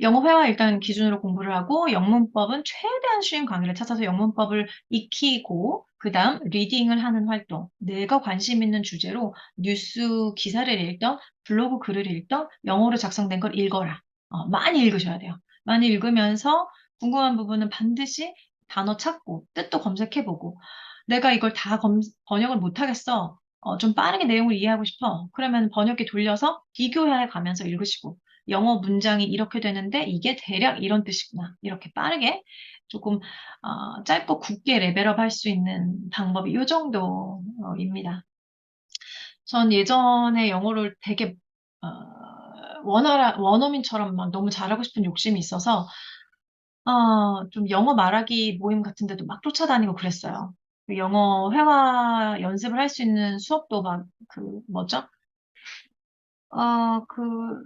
영어 회화 일단 기준으로 공부를 하고 영문법은 최대한 쉬운 강의를 찾아서 영문법을 익히고 그다음 리딩을 하는 활동. 내가 관심 있는 주제로 뉴스 기사를 읽던 블로그 글을 읽던 영어로 작성된 걸 읽어라. 많이 읽으셔야 돼요. 많이 읽으면서 궁금한 부분은 반드시 단어 찾고 뜻도 검색해보고 내가 이걸 다 번역을 못하겠어. 좀 빠르게 내용을 이해하고 싶어. 그러면 번역기 돌려서 비교해 가면서 읽으시고 영어 문장이 이렇게 되는데 이게 대략 이런 뜻이구나. 이렇게 빠르게 조금 짧고 굵게 레벨업 할 수 있는 방법이 이 정도입니다. 전 예전에 영어를 되게 원어민처럼 막 너무 잘하고 싶은 욕심이 있어서 좀 영어 말하기 모임 같은 데도 막 쫓아다니고 그랬어요. 그 영어 회화 연습을 할 수 있는 수업도 막 뭐죠? 그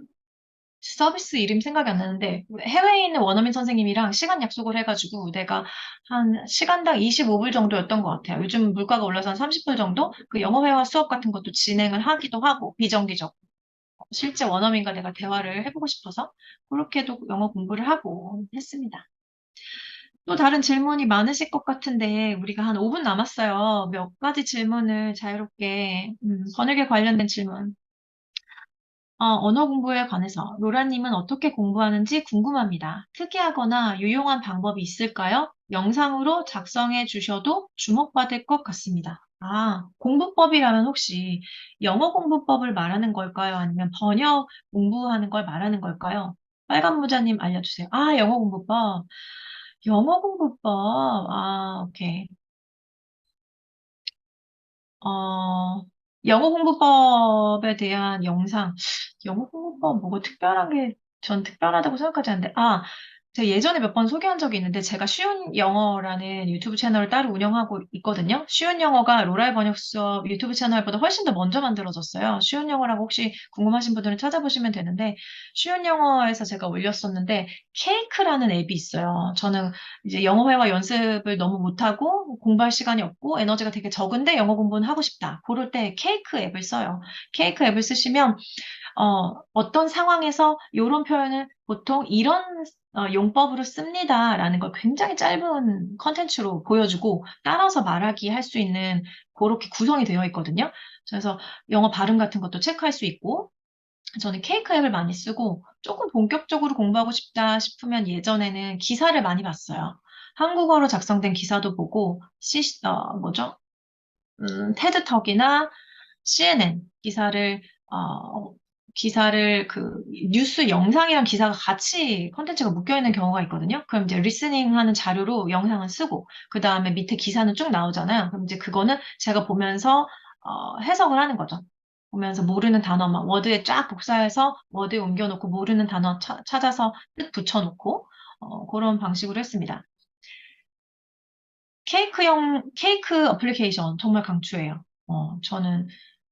서비스 이름 생각이 안 나는데 해외에 있는 원어민 선생님이랑 시간 약속을 해가지고 내가 한 시간당 25불 정도였던 것 같아요. 요즘 물가가 올라서 한 30불 정도? 그 영어 회화 수업 같은 것도 진행을 하기도 하고 비정기적. 실제 원어민과 내가 대화를 해보고 싶어서 그렇게도 영어 공부를 하고 했습니다. 또 다른 질문이 많으실 것 같은데 우리가 한 5분 남았어요. 몇 가지 질문을 자유롭게 번역에 관련된 질문. 언어 공부에 관해서 로라님은 어떻게 공부하는지 궁금합니다. 특이하거나 유용한 방법이 있을까요? 영상으로 작성해 주셔도 주목받을 것 같습니다. 공부법이라면 혹시 영어 공부법을 말하는 걸까요? 아니면 번역 공부하는 걸 말하는 걸까요? 빨간 모자님 알려주세요. 영어 공부법. 영어 공부법. 오케이. 어, 영어 공부법에 대한 영상. 영어 공부법 뭐가 특별한 게 전 특별하다고 생각하지 않는데. 제가 예전에 몇 번 소개한 적이 있는데 제가 쉬운 영어라는 유튜브 채널을 따로 운영하고 있거든요. 쉬운 영어가 로라의 번역 수업 유튜브 채널보다 훨씬 더 먼저 만들어졌어요. 쉬운 영어라고 혹시 궁금하신 분들은 찾아보시면 되는데 쉬운 영어에서 제가 올렸었는데 케이크라는 앱이 있어요. 저는 이제 영어 회화 연습을 너무 못하고 공부할 시간이 없고 에너지가 되게 적은데 영어 공부는 하고 싶다. 그럴 때 케이크 앱을 써요. 케이크 앱을 쓰시면 어떤 상황에서 이런 표현을 보통 이런 용법으로 씁니다라는 걸 굉장히 짧은 컨텐츠로 보여주고 따라서 말하기 할 수 있는 그렇게 구성이 되어 있거든요. 그래서 영어 발음 같은 것도 체크할 수 있고 저는 케이크 앱을 많이 쓰고 조금 본격적으로 공부하고 싶다 싶으면 예전에는 기사를 많이 봤어요. 한국어로 작성된 기사도 보고 뭐죠? 테드턱이나 CNN 기사를 뉴스 영상이랑 기사가 같이 컨텐츠가 묶여 있는 경우가 있거든요. 그럼 이제 리스닝 하는 자료로 영상을 쓰고, 그 다음에 밑에 기사는 쭉 나오잖아요. 그럼 이제 그거는 제가 보면서, 해석을 하는 거죠. 보면서 모르는 단어만 워드에 쫙 복사해서 워드에 옮겨놓고 모르는 단어 찾아서 뜻 붙여놓고, 그런 방식으로 했습니다. 케이크 어플리케이션 정말 강추해요. 저는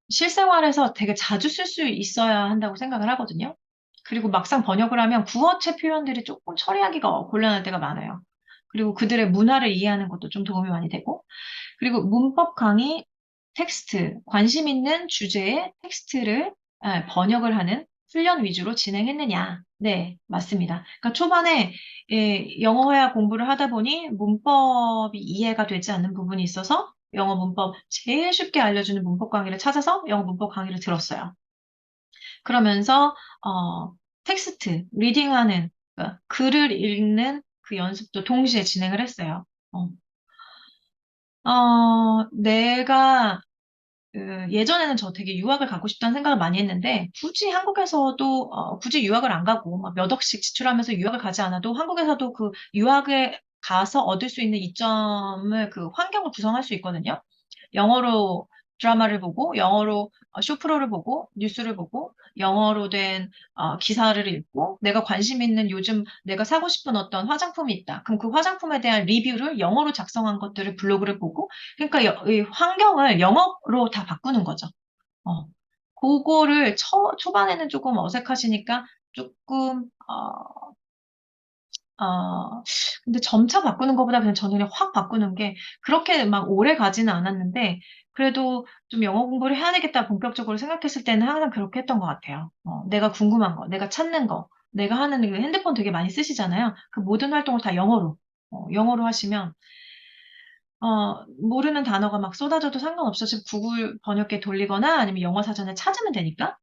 실생활에서 되게 자주 쓸 수 있어야 한다고 생각을 하거든요. 그리고 막상 번역을 하면 구어체 표현들이 조금 처리하기가 곤란할 때가 많아요. 그리고 그들의 문화를 이해하는 것도 좀 도움이 많이 되고, 그리고 문법 강의 관심 있는 주제의 텍스트를 번역을 하는 훈련 위주로 진행했느냐? 네, 맞습니다. 그러니까 초반에 영어 회화 공부를 하다 보니 문법이 이해가 되지 않는 부분이 있어서 영어 문법 제일 쉽게 알려주는 문법 강의를 찾아서 영어 문법 강의를 들었어요. 그러면서 리딩하는 그러니까 글을 읽는 그 연습도 동시에 진행을 했어요. 내가 예전에는 저 되게 유학을 가고 싶다는 생각을 많이 했는데 굳이 유학을 안 가고 막 몇 억씩 지출하면서 유학을 가지 않아도 한국에서도 그 유학에 가서 얻을 수 있는 이점을 그 환경을 구성할 수 있거든요. 영어로 드라마를 보고, 영어로 쇼프로를 보고, 뉴스를 보고, 영어로 된 기사를 읽고, 내가 관심 있는 요즘 내가 사고 싶은 어떤 화장품이 있다. 그럼 그 화장품에 대한 리뷰를 영어로 작성한 것들을 블로그를 보고, 그러니까 이 환경을 영어로 다 바꾸는 거죠. 어. 그거를 초반에는 조금 어색하시니까 조금 근데 점차 바꾸는 것보다 그냥 저는 그냥 확 바꾸는 게 그렇게 막 오래 가지는 않았는데 그래도 좀 영어 공부를 해야 되겠다 본격적으로 생각했을 때는 항상 그렇게 했던 것 같아요. 내가 궁금한 거, 내가 찾는 거, 내가 하는 그 핸드폰 되게 많이 쓰시잖아요. 그 모든 활동을 다 영어로 하시면 모르는 단어가 막 쏟아져도 상관없어. 지금 구글 번역기에 돌리거나 아니면 영어 사전에 찾으면 되니까.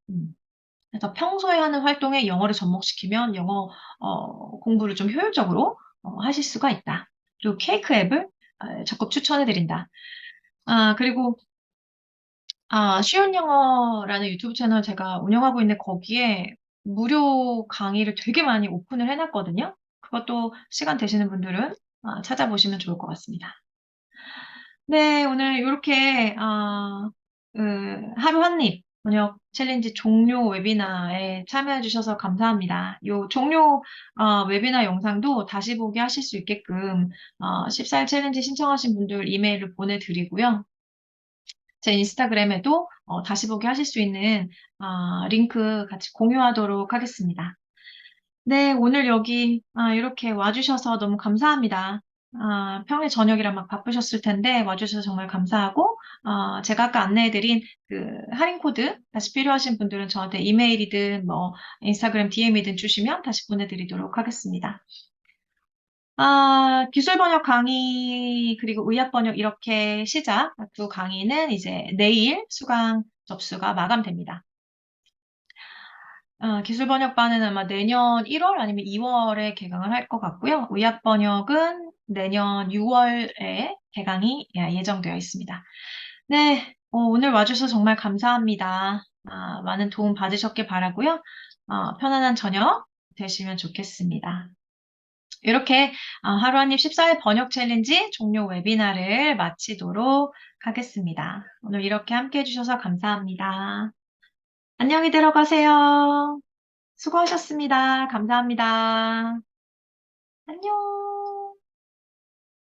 그래서 평소에 하는 활동에 영어를 접목시키면 영어 공부를 좀 효율적으로 하실 수가 있다. 그리고 케이크 앱을 적극 추천해드린다. 그리고 쉬운 영어라는 유튜브 채널 제가 운영하고 있는데 거기에 무료 강의를 되게 많이 오픈을 해놨거든요. 그것도 시간 되시는 분들은 찾아보시면 좋을 것 같습니다. 네, 오늘 이렇게 하루 한입 번역 챌린지 종료 웨비나에 참여해 주셔서 감사합니다. 요 종료 웨비나 영상도 다시 보기 하실 수 있게끔 14일 챌린지 신청하신 분들 이메일을 보내드리고요. 제 인스타그램에도 다시 보기 하실 수 있는 링크 같이 공유하도록 하겠습니다. 네, 오늘 여기 이렇게 와주셔서 너무 감사합니다. 평일 저녁이라 막 바쁘셨을 텐데 와주셔서 정말 감사하고 제가 아까 안내해드린 그 할인 코드 다시 필요하신 분들은 저한테 이메일이든 뭐 인스타그램 DM이든 주시면 다시 보내드리도록 하겠습니다. 기술 번역 강의 그리고 의학 번역 이렇게 시작 두 강의는 이제 내일 수강 접수가 마감됩니다. 기술 번역반은 아마 내년 1월 아니면 2월에 개강을 할 것 같고요. 의학 번역은 내년 6월에 개강이 예정되어 있습니다. 네, 오늘 와주셔서 정말 감사합니다. 많은 도움 받으셨길 바라고요. 편안한 저녁 되시면 좋겠습니다. 이렇게 하루 한입 14일 번역 챌린지 종료 웨비나를 마치도록 하겠습니다. 오늘 이렇게 함께 해주셔서 감사합니다. 안녕히 들어가세요. 수고하셨습니다. 감사합니다. 안녕.